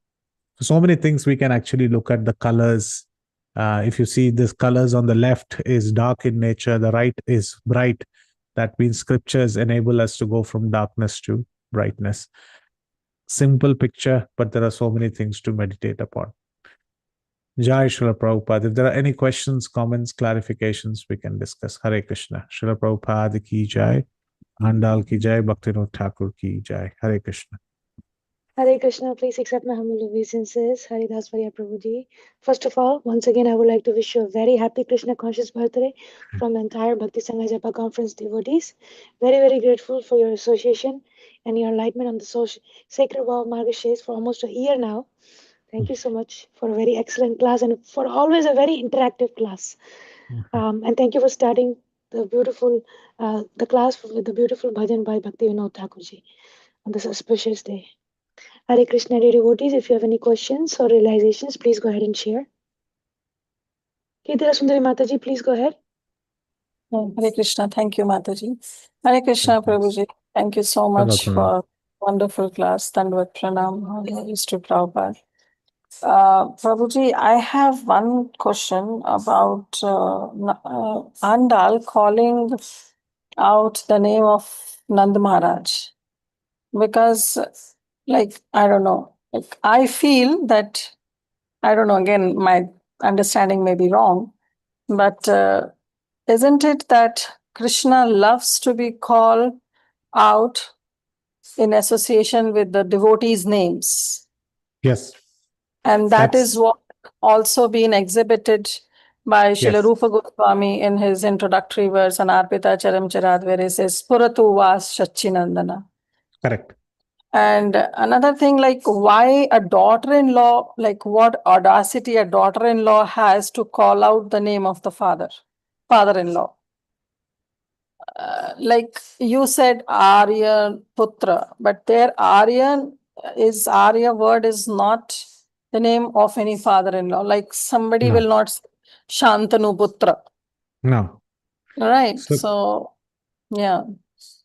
S5: So many things we can actually look at the colors. If you see this colors on the left is dark in nature, the right is bright. That means scriptures enable us to go from darkness to brightness. Simple picture, but there are so many things to meditate upon. Jai Srila Prabhupada. If there are any questions, comments, clarifications, we can discuss. Hare Krishna. Srila Prabhupada ki jai. Andal ki jai. Bhaktivinoda Thakur ki jai. Hare Krishna.
S1: Hare Krishna, please accept my humble obeisances. Haridas Varya Prabhuji. First of all, once again, I would like to wish you a very happy Krishna conscious birthday from the entire Bhakti Sangha Japa Conference devotees. Very, very grateful for your association and your enlightenment on the sacred vow of Margashirs for almost a year now. Thank you so much for a very excellent class and for always a very interactive class. And thank you for starting the beautiful the class with the beautiful bhajan by Bhaktivinoda Thakurji on this auspicious day. Hare Krishna, dear devotees, if you have any questions or realizations, please go ahead and share. Kedara Sundari Mataji, please go ahead.
S4: Hare Krishna. Thank you, Mataji. Hare Krishna, Prabhuji. Thank you so much for wonderful class. Dandvat Pranam. Glories to Prabhupada. Prabhuji, I have one question about Andal calling out the name of Nand Maharaj. Because, like, I don't know, like, I feel that, I don't know, again, my understanding may be wrong, but isn't it that Krishna loves to be called out in association with the devotees' names?
S5: Yes.
S4: And that is what also been exhibited by Srila Rupa Goswami in his introductory verse on Arpita Charam Charad, where he says, Puratu Vas Shachinandana.
S5: Correct.
S4: And another thing, like why a daughter-in-law, like what audacity a daughter-in-law has to call out the name of the father-in-law. Like you said, Arya Putra, but their Arya word is not the name of any father-in-law. Like somebody will not say Shantanu Putra.
S5: No.
S4: Right. So, yeah.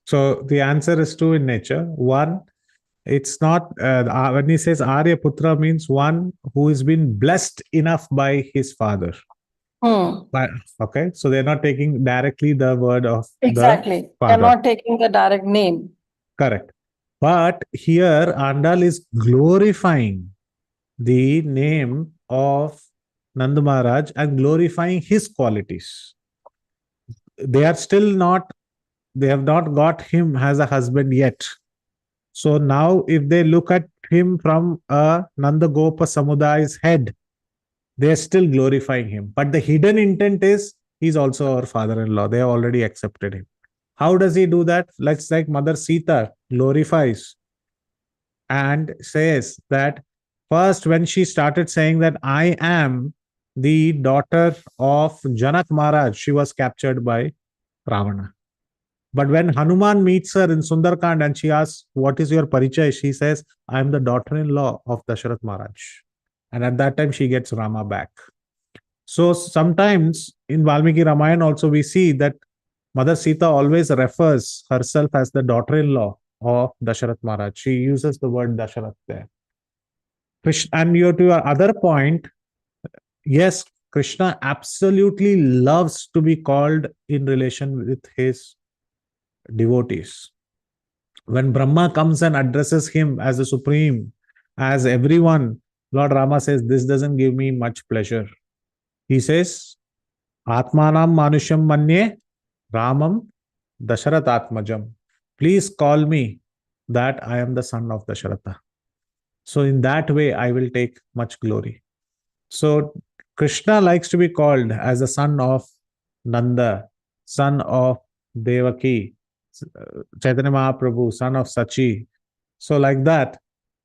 S5: So the answer is two in nature. One, it's not, when he says Arya Putra means one who has been blessed enough by his father. Okay, so they're not taking directly the word of
S4: exactly.
S5: the father.
S4: They're not taking the direct name.
S5: Correct. But here Andal is glorifying the name of Nanda Maharaj and glorifying his qualities. They are still not, they have not got him as a husband yet. So now, if they look at him from a Nanda Gopa Samudai's head, they are still glorifying him. But the hidden intent is he's also our father in law. They have already accepted him. How does he do that? Let's like Mother Sita glorifies and says that first, when she started saying that I am the daughter of Janak Maharaj, she was captured by Ravana. But when Hanuman meets her in Sundarkand and she asks, what is your parichay? She says, I am the daughter-in-law of Dasharath Maharaj. And at that time, she gets Rama back. So sometimes in Valmiki Ramayana also we see that Mother Sita always refers herself as the daughter-in-law of Dasharath Maharaj. She uses the word Dasharath there. And to your other point, yes, Krishna absolutely loves to be called in relation with his devotees. When Brahma comes and addresses him as the supreme, as everyone, Lord Rama says, this doesn't give me much pleasure. He says, Atmanam Manusham Manye Ramam Dasharat Atmajam. Please call me that I am the son of Dasharatha. So in that way, I will take much glory. So Krishna likes to be called as the son of Nanda, son of Devaki, Chaitanya Mahaprabhu, son of Sachi. So like that,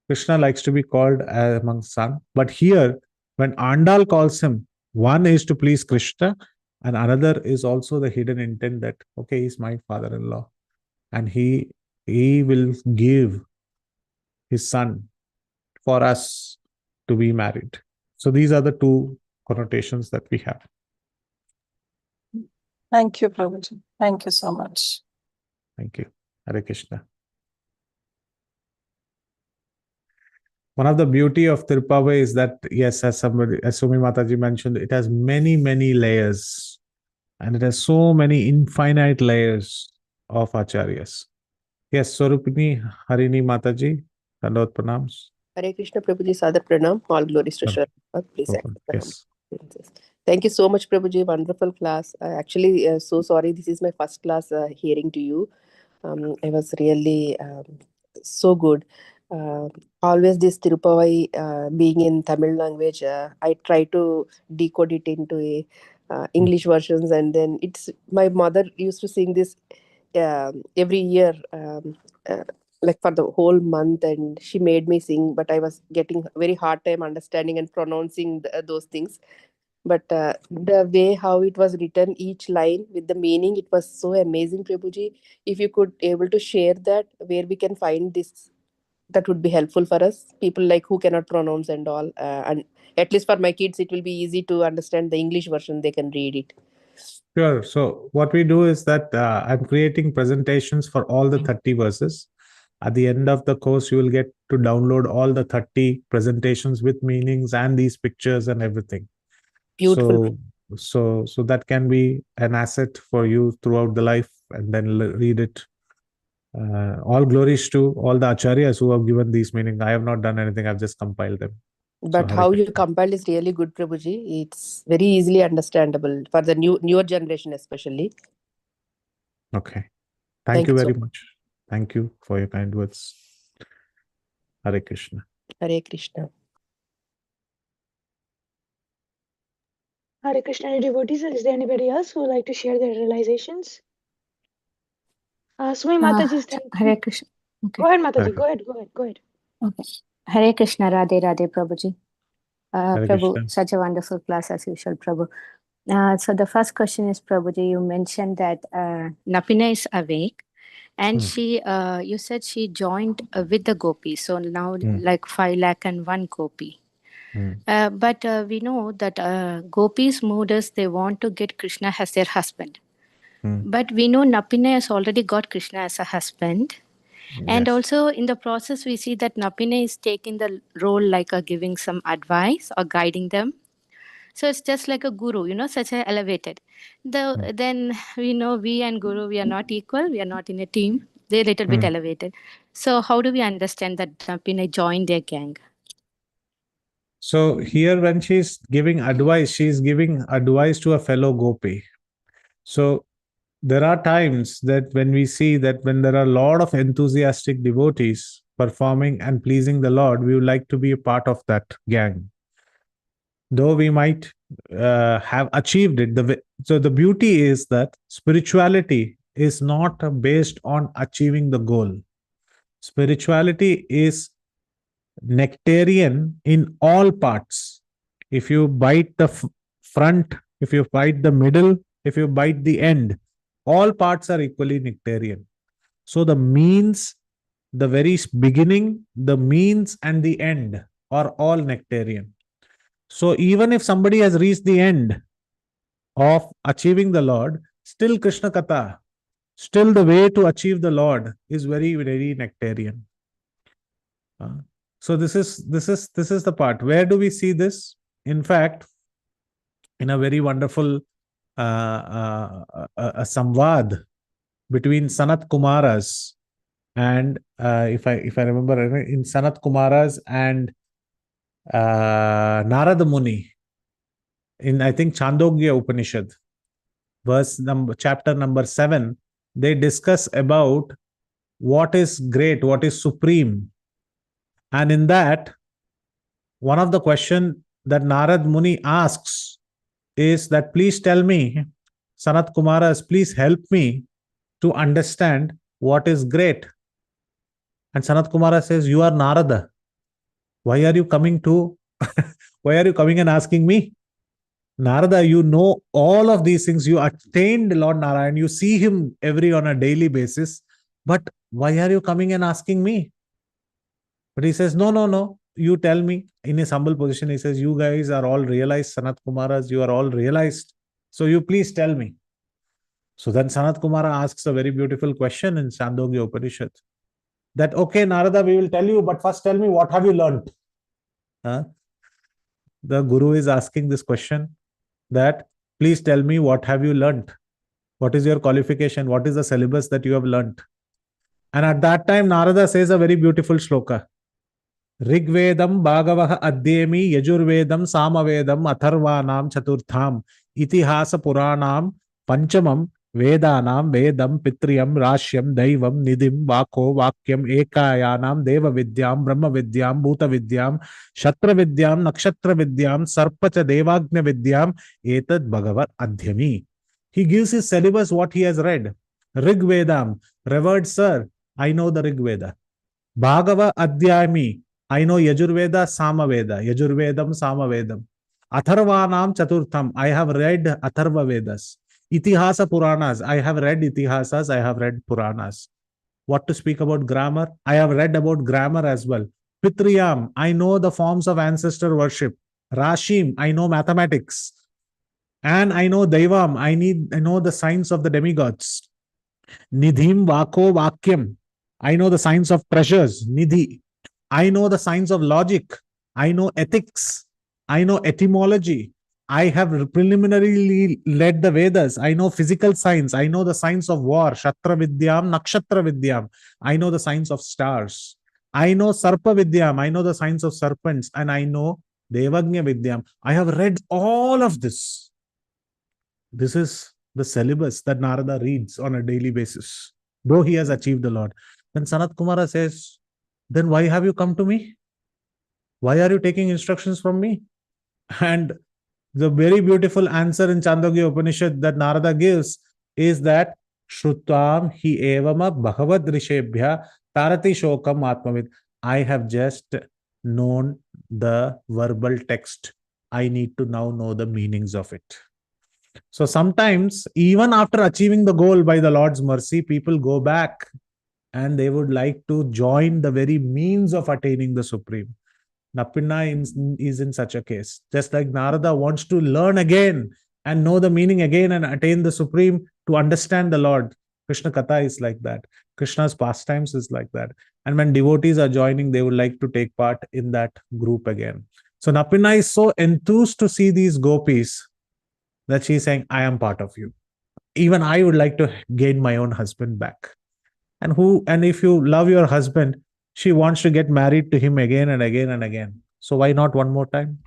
S5: Krishna likes to be called among son. But here, when Andal calls him, one is to please Krishna, and another is also the hidden intent that, okay, he's my father-in-law, and he will give his son for us to be married. So these are the two connotations that we have.
S4: Thank you, Prabhuji. Thank you so much.
S5: Thank you. Hare Krishna. One of the beauty of Tirupavai is that, yes, as Sumi Mataji mentioned, it has many, many layers. And it has so many infinite layers of acharyas. Yes, Swarupini Harini Mataji, Dandavata Pranams.
S8: Hare Krishna Prabhuji, Sadar Pranam. All glories to
S5: Sure.
S8: Shri. Please accept the
S5: Yes.
S8: humble. Thank you so much, Prabhuji. Wonderful class. Actually, so sorry. This is my first class hearing to you. I was really so good. Always this Tirupavai being in Tamil language, I try to decode it into a English versions, and then it's my mother used to sing this every year, like for the whole month, and she made me sing, but I was getting very hard time understanding and pronouncing those things. But the way how it was written, each line with the meaning, it was so amazing, Prabhuji. If you could able to share that, where we can find this, that would be helpful for us, people like who cannot pronounce and all. And at least for my kids, it will be easy to understand the English version. They can read it.
S5: Sure. So what we do is that I'm creating presentations for all the 30 verses. At the end of the course, you will get to download all the 30 presentations with meanings and these pictures and everything.
S8: Beautiful.
S5: So that can be an asset for you throughout the life, and then read it. All glories to all the acharyas who have given these meanings. I have not done anything. I've just compiled them.
S8: But
S5: So,
S8: how
S5: Hare
S8: you
S5: Krishna.
S8: compiled is really good, Prabhuji. It's very easily understandable for the newer generation, especially.
S5: Okay. Thank
S8: Thank
S5: you
S8: you so
S5: very much. Thank you for your kind words. Hare Krishna.
S8: Hare Krishna.
S1: Hare Krishna any devotees. Is there anybody else who would like to share their realizations? Sumi Mataji is thanking.
S2: Hare Krishna. Okay.
S1: Go ahead, Mataji.
S5: Hare
S1: Go ahead. Go ahead. Go ahead.
S2: Okay. Hare Krishna, Radhe Radhe, Prabhuji.
S5: Hare
S2: Prabhu,
S5: Krishna.
S2: such a wonderful class as usual, Prabhu. So the first question is, Prabhuji, you mentioned that Napina is awake, and she, you said she joined with the gopis. So now like 5 lakh and 1 gopi. But we know that gopis, mooders, they want to get Krishna as their husband. But we know Napina has already got Krishna as a husband. And
S5: Yes.
S2: also in the process, we see that Napina is taking the role like giving some advice or guiding them. So it's just like a guru, such a elevated. Then we know we and guru, we are not equal. We are not in a team. They're a little bit elevated. So how do we understand that Napina joined their gang?
S5: So here when she's giving advice, she's giving advice to a fellow gopi. So there are times that when we see that when there are a lot of enthusiastic devotees performing and pleasing the Lord, we would like to be a part of that gang. Though we might have achieved it. So the beauty is that spirituality is not based on achieving the goal. Spirituality is nectarian in all parts. If you bite the front, if you bite the middle, if you bite the end, all parts are equally nectarian. So the means, the very beginning, the means, and the end are all nectarian. So even if somebody has reached the end of achieving the Lord, still Krishna Katha, still the way to achieve the Lord is very, very nectarian. So this is the part. Where do we see this? In fact, in a very wonderful a samvad between Sanat Kumaras and if I remember in Sanat Kumaras and Narada Muni in I think Chandogya Upanishad, chapter number 7, they discuss about what is great, what is supreme. And in that, one of the question that Narad Muni asks is that, please tell me, Sanat Kumaras, please help me to understand what is great. And Sanat Kumara says, you are Narada. Why are you coming and asking me? Narada, you know all of these things. You attained Lord Narayan. You see him on a daily basis. But why are you coming and asking me? But he says, no. You tell me. In his humble position, he says, you guys are all realized, Sanat Kumaras. You are all realized. So you please tell me. So then Sanat Kumara asks a very beautiful question in Chandogya Upanishad. That, okay, Narada, we will tell you, but first tell me, what have you learned? The Guru is asking this question that, please tell me, what have you learned? What is your qualification? What is the syllabus that you have learned? And at that time, Narada says a very beautiful shloka. Rigvedam Bhagavah Adyemi Yajurvedam Samavedam Atharvanam Chaturtham Itihasa Puranam Panchamam Vedanam Vedam Pitriyam Rashyam Daivam Nidim Vako Vakyam Ekayanam Deva Vidyam Brahma Vidyam Bhuta Vidyam Shatra Vidyam Nakshatra Vidyam Sarpacha Devagna Vidyam Etad Bhagavat Adhyami. He gives his syllabus what he has read. Rigvedam, revered sir, I know the Rigveda. Bhagava Adhyami, I know Yajurveda, Samaveda. Yajurvedam, Samavedam. Atharvanam Chaturtham, I have read Atharva Vedas. Itihasa Puranas, I have read Itihasas, I have read Puranas. What to speak about grammar? I have read about grammar as well. Pitriyam, I know the forms of ancestor worship. Rashim, I know mathematics. And I know Daivam, I know the science of the demigods. Nidhim Vako Vakyam, I know the science of treasures. Nidhi. I know the science of logic. I know ethics. I know etymology. I have preliminarily read the Vedas. I know physical science. I know the science of war. Shatra Vidyam, Nakshatra Vidyam. I know the science of stars. I know Sarpa Vidyam. I know the science of serpents. And I know Devagnya Vidyam. I have read all of this. This is the syllabus that Narada reads on a daily basis, though he has achieved the Lord. Then Sanat Kumara says, then why have you come to me? Why are you taking instructions from me? And the very beautiful answer in Chandogya Upanishad that Narada gives is that Shrutvam hi evama bhagavad rishebhya tarati shokam atmavid. I have just known the verbal text. I need to now know the meanings of it. So sometimes, even after achieving the goal by the Lord's mercy, people go back and they would like to join the very means of attaining the Supreme. Napinna is in such a case. Just like Narada wants to learn again and know the meaning again and attain the Supreme to understand the Lord. Krishna Katha is like that. Krishna's pastimes is like that. And when devotees are joining, they would like to take part in that group again. So Napinna is so enthused to see these gopis that she's saying, I am part of you. Even I would like to gain my own husband back. And if you love your husband, she wants to get married to him again and again and again. So why not one more time?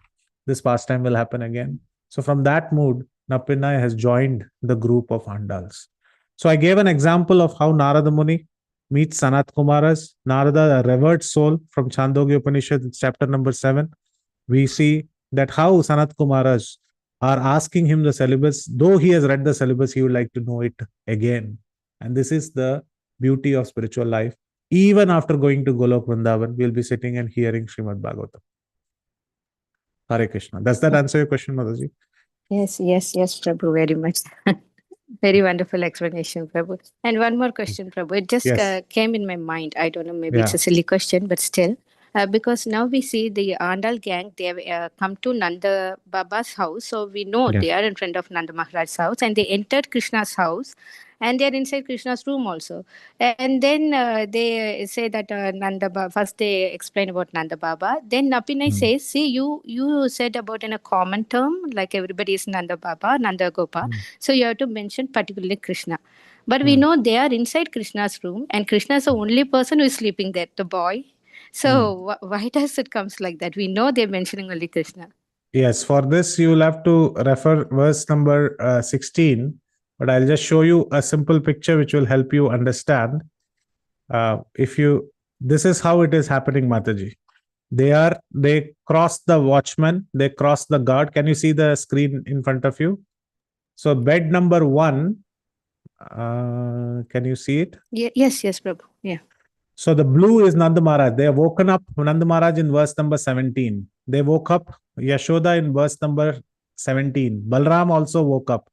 S5: This pastime will happen again. So from that mood, Nappinai has joined the group of Andals. So I gave an example of how Narada Muni meets Sanat Kumaras. Narada, a revered soul from Chandogya Upanishad, chapter number 7. We see that how Sanat Kumaras are asking him the syllabus. Though he has read the syllabus, he would like to know it again. And this is the beauty of spiritual life. Even after going to Golok Vrindavan, we'll be sitting and hearing Srimad Bhagavatam. Hare Krishna. Does that answer your question, Mataji?
S2: Yes, Prabhu, very much. Very wonderful explanation, Prabhu. And one more question, Prabhu. It just
S5: Yes.
S2: came in my mind. I don't know, maybe it's
S5: Yeah.
S2: a silly question, but still. Because now we see the Andal gang, they have come to Nanda Baba's house. So we know
S5: Yes.
S2: they are in front of Nanda Maharaj's house, and they entered Krishna's house, and they are inside Krishna's room also. And then they say that first they explain about Nanda Baba. Then Napinai says, see, you said about in a common term, like everybody is Nanda Baba, Nanda Gopa. So you have to mention particularly Krishna. But we know they are inside Krishna's room, and Krishna is the only person who is sleeping there, the boy. So why does it comes like that? We know they're mentioning only Krishna.
S5: Yes, for this you will have to refer verse number 16, but I'll just show you a simple picture which will help you understand. This is how it is happening, Mataji. They cross the watchman, they cross the guard. Can you see the screen in front of you? So bed number 1, can you see it?
S2: Yes, Prabhu. Yeah.
S5: So the blue is Nanda Maharaj. They have woken up Nanda Maharaj in verse number 17. They woke up Yashoda in verse number 17. Balram also woke up.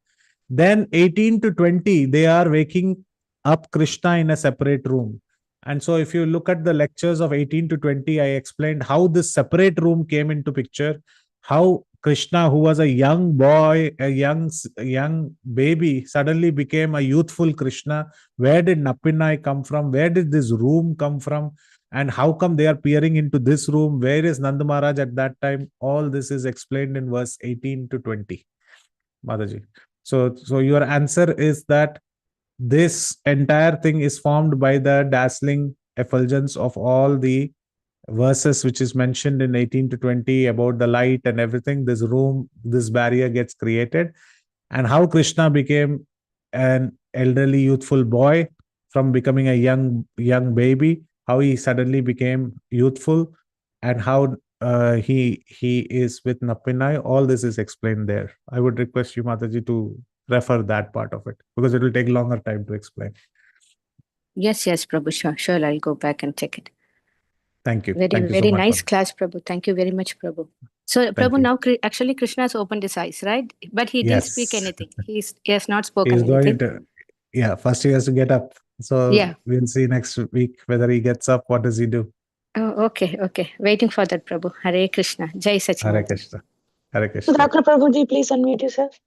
S5: Then 18 to 20, they are waking up Krishna in a separate room. And so if you look at the lectures of 18 to 20, I explained how this separate room came into picture, how Krishna, who was a young boy, a young baby, suddenly became a youthful Krishna. Where did Nappinai come from? Where did this room come from? And how come they are peering into this room? Where is Nanda Maharaj at that time? All this is explained in verse 18 to 20. Mataji. So your answer is that this entire thing is formed by the dazzling effulgence of all the verses which is mentioned in 18 to 20 about the light and everything. This room, this barrier gets created, and how Krishna became an elderly youthful boy from becoming a young baby, how he suddenly became youthful, and how he is with Nappinai. All this is explained there. I would request you, Mataji, to refer that part of it because it will take longer time to explain.
S2: Yes, Prabhu. Sure. I'll go back and check it.
S5: Thank you.
S2: Very,
S5: Thank you
S2: very
S5: so much,
S2: nice
S5: Mataji.
S2: class, Prabhu. Thank you very much, Prabhu. So, Prabhu,
S5: you.
S2: now actually Krishna has opened his eyes, right? But he didn't speak
S5: Yes.
S2: anything. He has not spoken
S5: He's
S2: anything.
S5: going to, first he has to get up. So
S2: Yeah.
S5: we'll see next week whether he gets up. What does he do?
S2: Oh, okay. Waiting for that, Prabhu. Hare Krishna. Jai
S5: Hare
S2: Sachinanda.
S5: Krishna. Hare Krishna.
S1: Dr. Prabhuji, please unmute yourself.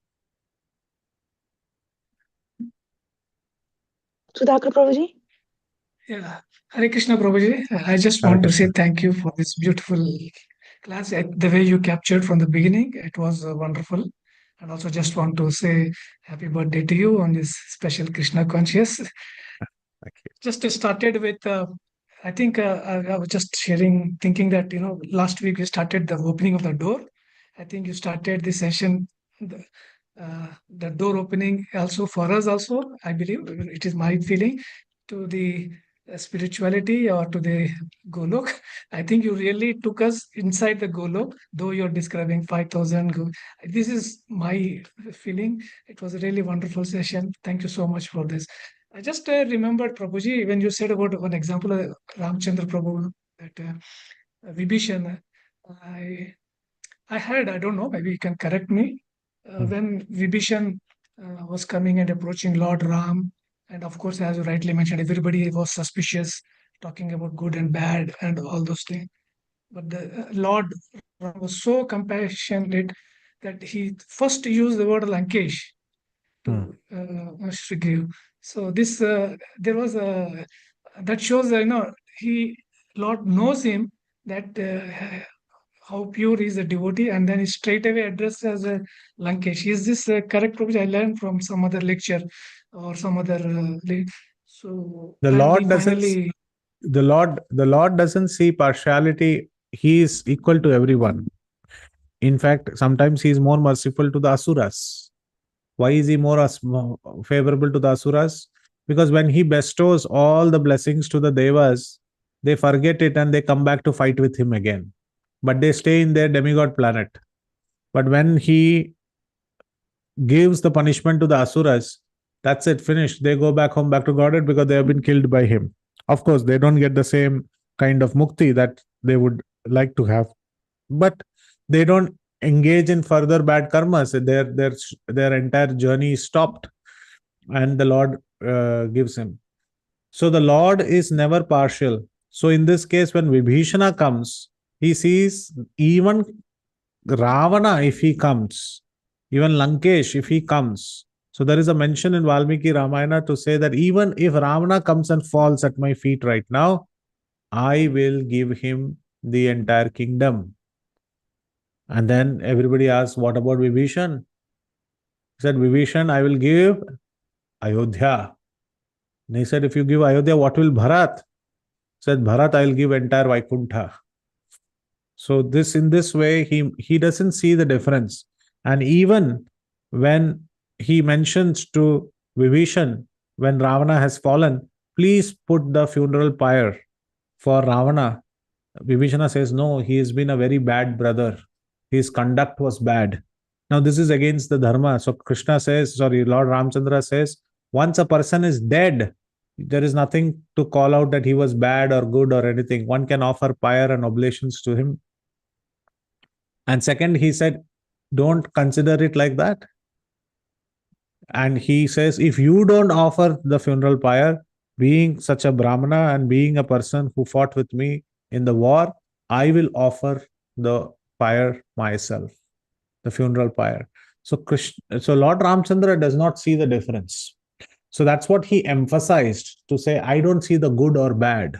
S1: Sudhakar Prabhuji?
S7: Yeah, Hare Krishna Prabhuji. I just
S5: Hare
S7: want to say
S5: Krishna.
S7: thank you for this beautiful class. The way you captured from the beginning, it was wonderful. And also just want to say happy birthday to you on this special Krishna conscious.
S5: Thank you.
S7: Just started with, I think I was just thinking that, last week we started the opening of the door. I think you started this session, the door opening also for us also, I believe, it is my feeling, to the spirituality or to the Golok. I think you really took us inside the Golok, though you're describing 5,000. This is my feeling. It was a really wonderful session. Thank you so much for this. I just remembered, Prabhuji, when you said about one example, Ramchandra Prabhu, that Vibhishan, I heard, I don't know, maybe you can correct me, when Vibhishan was coming and approaching Lord Ram, and of course, as you rightly mentioned, everybody was suspicious, talking about good and bad and all those things. But the Lord Ram was so compassionate that he first used the word Lankesh to Sugriv. So this there was a that shows he Lord knows him that how pure is a devotee, and then he straight away addressed as a Lankesh. Is this correct, Prabhuji? I learned from some other lecture or some other so
S5: The
S7: when he
S5: Lord
S7: finally
S5: doesn't see partiality he is equal to everyone. In fact, sometimes he is more merciful to the asuras. Why is he more favorable to the asuras? Because when he bestows all the blessings to the devas, they forget it and they come back to fight with him again. But they stay in their demigod planet. But when he gives the punishment to the asuras, that's it, finished. They go back home, back to Godhead because they have been killed by him. Of course, they don't get the same kind of mukti that they would like to have, but they don't engage in further bad karmas. Their entire journey is stopped, and the Lord gives him. So the Lord is never partial. So in this case, when Vibhishana comes, he sees even Ravana if he comes, even Lankesh if he comes. So there is a mention in Valmiki Ramayana to say that even if Ravana comes and falls at my feet right now, I will give him the entire kingdom. And then everybody asks, what about Vibhishan? He said, Vibhishan, I will give Ayodhya. And he said, if you give Ayodhya, what will Bharat? He said, Bharat, I will give entire Vaikuntha. So in this way, he doesn't see the difference. And even when he mentions to Vibhishan, when Ravana has fallen, please put the funeral pyre for Ravana. Vibhishana says, no, he has been a very bad brother. His conduct was bad. Now, this is against the dharma. So Lord Ramchandra says, once a person is dead, there is nothing to call out that he was bad or good or anything. One can offer pyre and oblations to him. And second, he said, don't consider it like that. And he says, if you don't offer the funeral pyre, being such a Brahmana and being a person who fought with me in the war, I will offer the pyre myself, the funeral pyre. So Lord Ramchandra does not see the difference. So that's what he emphasized, to say, I don't see the good or bad.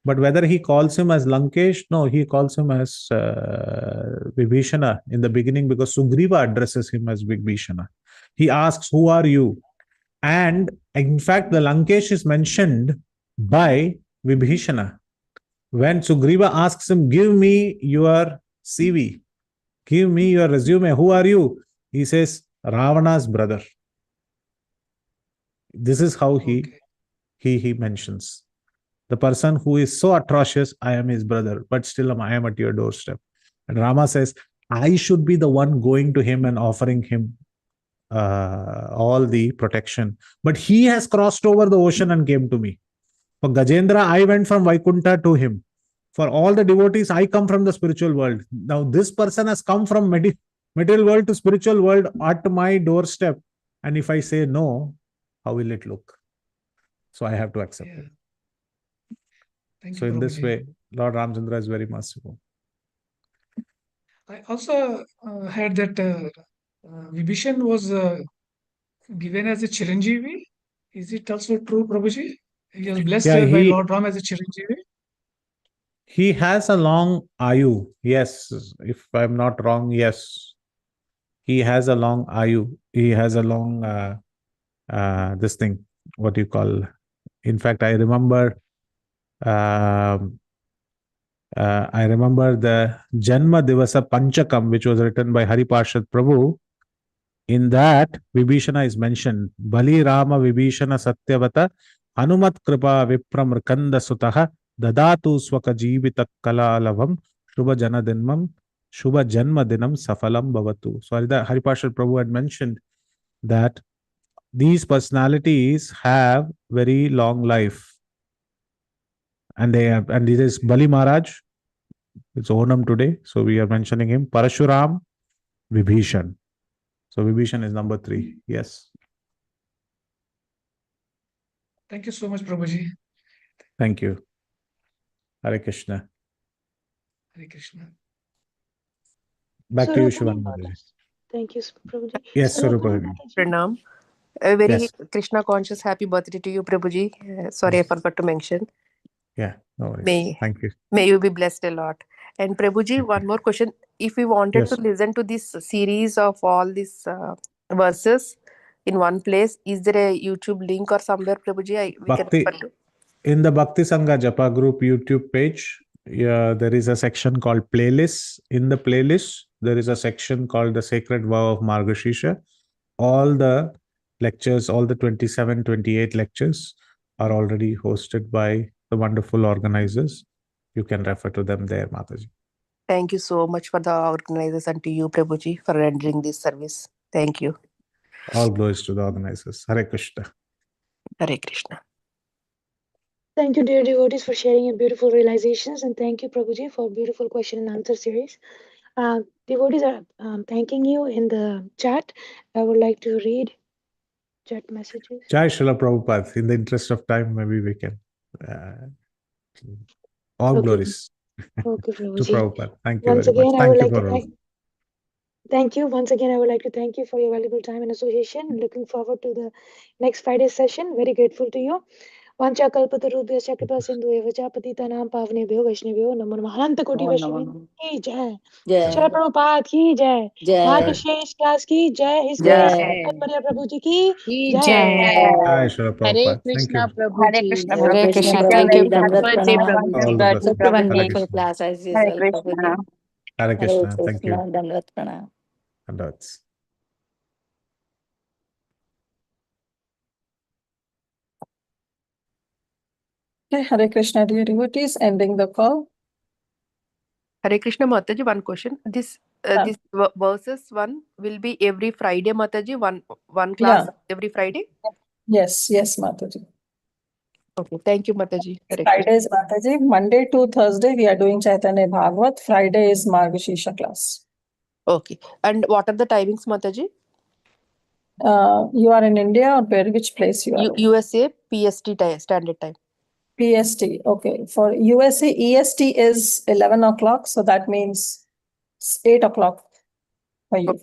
S5: But whether he calls him as Lankesh, no, he calls him as Vibhishana in the beginning, because Sugriva addresses him as Vibhishana. He asks, who are you? And in fact, the Lankesh is mentioned by Vibhishana. When Sugriva asks him, give me your CV, give me your resume, who are you? He says, Ravana's brother. This is how he mentions. The person who is so atrocious, I am his brother, but still I am at your doorstep. And Rama says, I should be the one going to him and offering him all the protection. But he has crossed over the ocean and came to me. For Gajendra, I went from Vaikuntha to him. For all the devotees, I come from the spiritual world. Now this person has come from material world to spiritual world at my doorstep. And if I say no, how will it look? So I have to accept it. So in this way, Lord Ramchandra is very merciful.
S7: I also heard that Vibhishan was given as a Chiranjeevi. Is it also true, Prabhuji? He was blessed by Lord Ram as a Chiranjeevi.
S5: He has a long ayu. Yes, if I'm not wrong, yes. He has a long ayu. He has a long, this thing, what you call. In fact, I remember the Janma Divasa Panchakam, which was written by Hari Parshad Prabhu. In that, Vibhishana is mentioned. Bali Rama Vibhishana Satyavata Hanumat Kripa Vipram Rkanda Sutaha Dadatu Swaka Jivita Kalalavam Shubha Janadinmam Shubha Janma Dinam Safalam Bhavatu. So Hari Parshad Prabhu had mentioned that these personalities have very long life. And this is Bali Maharaj. It's Onam today. So we are mentioning him. Parashuram, Vibhishan. So Vibhishan is number 3. Yes.
S7: Thank you so much, Prabhuji.
S5: Thank you. Hare Krishna.
S7: Hare Krishna.
S5: Back to you, Shivan Mataji.
S1: Thank you, Prabhuji.
S5: Yes, Swarupa.
S8: Pranam. A very
S5: Yes.
S8: Krishna conscious happy birthday to you, Prabhuji. Sorry, I forgot to mention.
S5: Yeah, no worries. Thank you.
S8: May you be blessed a lot. And Prabhuji, one more question. If we wanted to listen to this series of all these verses in one place, is there a YouTube link or somewhere, Prabhuji, we can refer to?
S5: In the Bhakti Sangha Japa group YouTube page, there is a section called playlists. In the playlist, there is a section called the Sacred Vow of Margashirsha. All the lectures, all the 27, 28 lectures are already hosted by the wonderful organizers. You can refer to them there, Mataji.
S8: Thank you so much for the organizers and to you, Prabhuji, for rendering this service. Thank you.
S5: All glories to the organizers. Hare Krishna.
S8: Hare Krishna.
S1: Thank you, dear devotees, for sharing your beautiful realizations, and thank you, Prabhuji, for beautiful question and answer series. Devotees are thanking you in the chat. I would like to read chat messages.
S5: Jai Srila Prabhupada. In the interest of time, maybe we can. All
S1: Okay.
S5: glories
S1: Okay,
S5: to
S1: Prabhuji.
S5: Prabhupada. Thank you
S1: Once
S5: very much.
S1: again, I
S5: Thank
S1: would
S5: you
S1: like to
S5: for all.
S1: thank you. Once again, I would like to thank you for your valuable time and association. Looking forward to the next Friday's session. Very grateful to you. वाञ्छाकल्पतरुभ्यश्च कृपासिन्धुभ्यः च पतितानां पावनेभ्यो वैष्णवेभ्यो नमो नमः अनंत कोटि
S2: Om
S1: वैष्णव
S2: Namo
S1: की जय
S2: Jai.
S1: Srila Prabhupada की जय
S2: Jai.
S1: मार्गशीर्ष क्लास की जय हिज
S2: Jai.
S1: वर्य प्रभु जी की
S2: Ki
S1: जय
S2: Jai.
S5: Jai Srila
S2: Hare
S5: Prabhupada. Thank
S2: Krishna,
S5: you.
S6: Hare
S2: Prabhuji.
S6: Krishna,
S2: Hare
S6: Prabhuji.
S2: Krishna.
S6: Thank you
S2: Thank you.
S6: very much.
S2: Dandavat
S6: Happy birthday,
S2: Pranam.
S5: All the
S6: Prabhuji.
S5: blessings.
S2: Such a
S5: Hare
S2: wonderful
S5: Krishna.
S2: class as
S6: Hare
S2: usual,
S6: Krishna.
S2: Prabhuji.
S5: Hare
S2: Hare
S5: Krishna. Thank you.
S2: Krishna. Dandavat Pranam.
S5: And that's.
S4: Okay, Hare Krishna, dear devotees, ending the call.
S8: Hare Krishna, Mataji, one question. This verses one will be every Friday, Mataji, one class every Friday?
S4: Yes, Mataji.
S8: Okay, thank you, Mataji. Hare Krishna.
S4: Friday is Mataji. Monday to Thursday, we are doing Chaitanya Bhagavat. Friday is Margashirsha class.
S8: Okay. And what are the timings, Mataji?
S4: You are in India or which place you are in?
S8: USA, PST time, standard time.
S4: PST. Okay. For USA, EST is 11 o'clock. So that means it's 8 o'clock for you.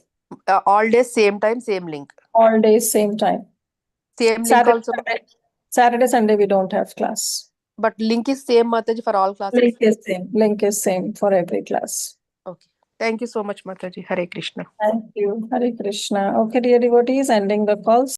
S8: All days, same time, same link.
S4: All days, same time.
S8: Same link also.
S4: Saturday, Sunday, we don't have class.
S8: But link is same, Mataji, for all classes?
S4: Link is same for every class.
S8: Okay. Thank you so much, Mataji. Hare Krishna.
S4: Thank you. Hare Krishna. Okay, dear devotees, ending the call.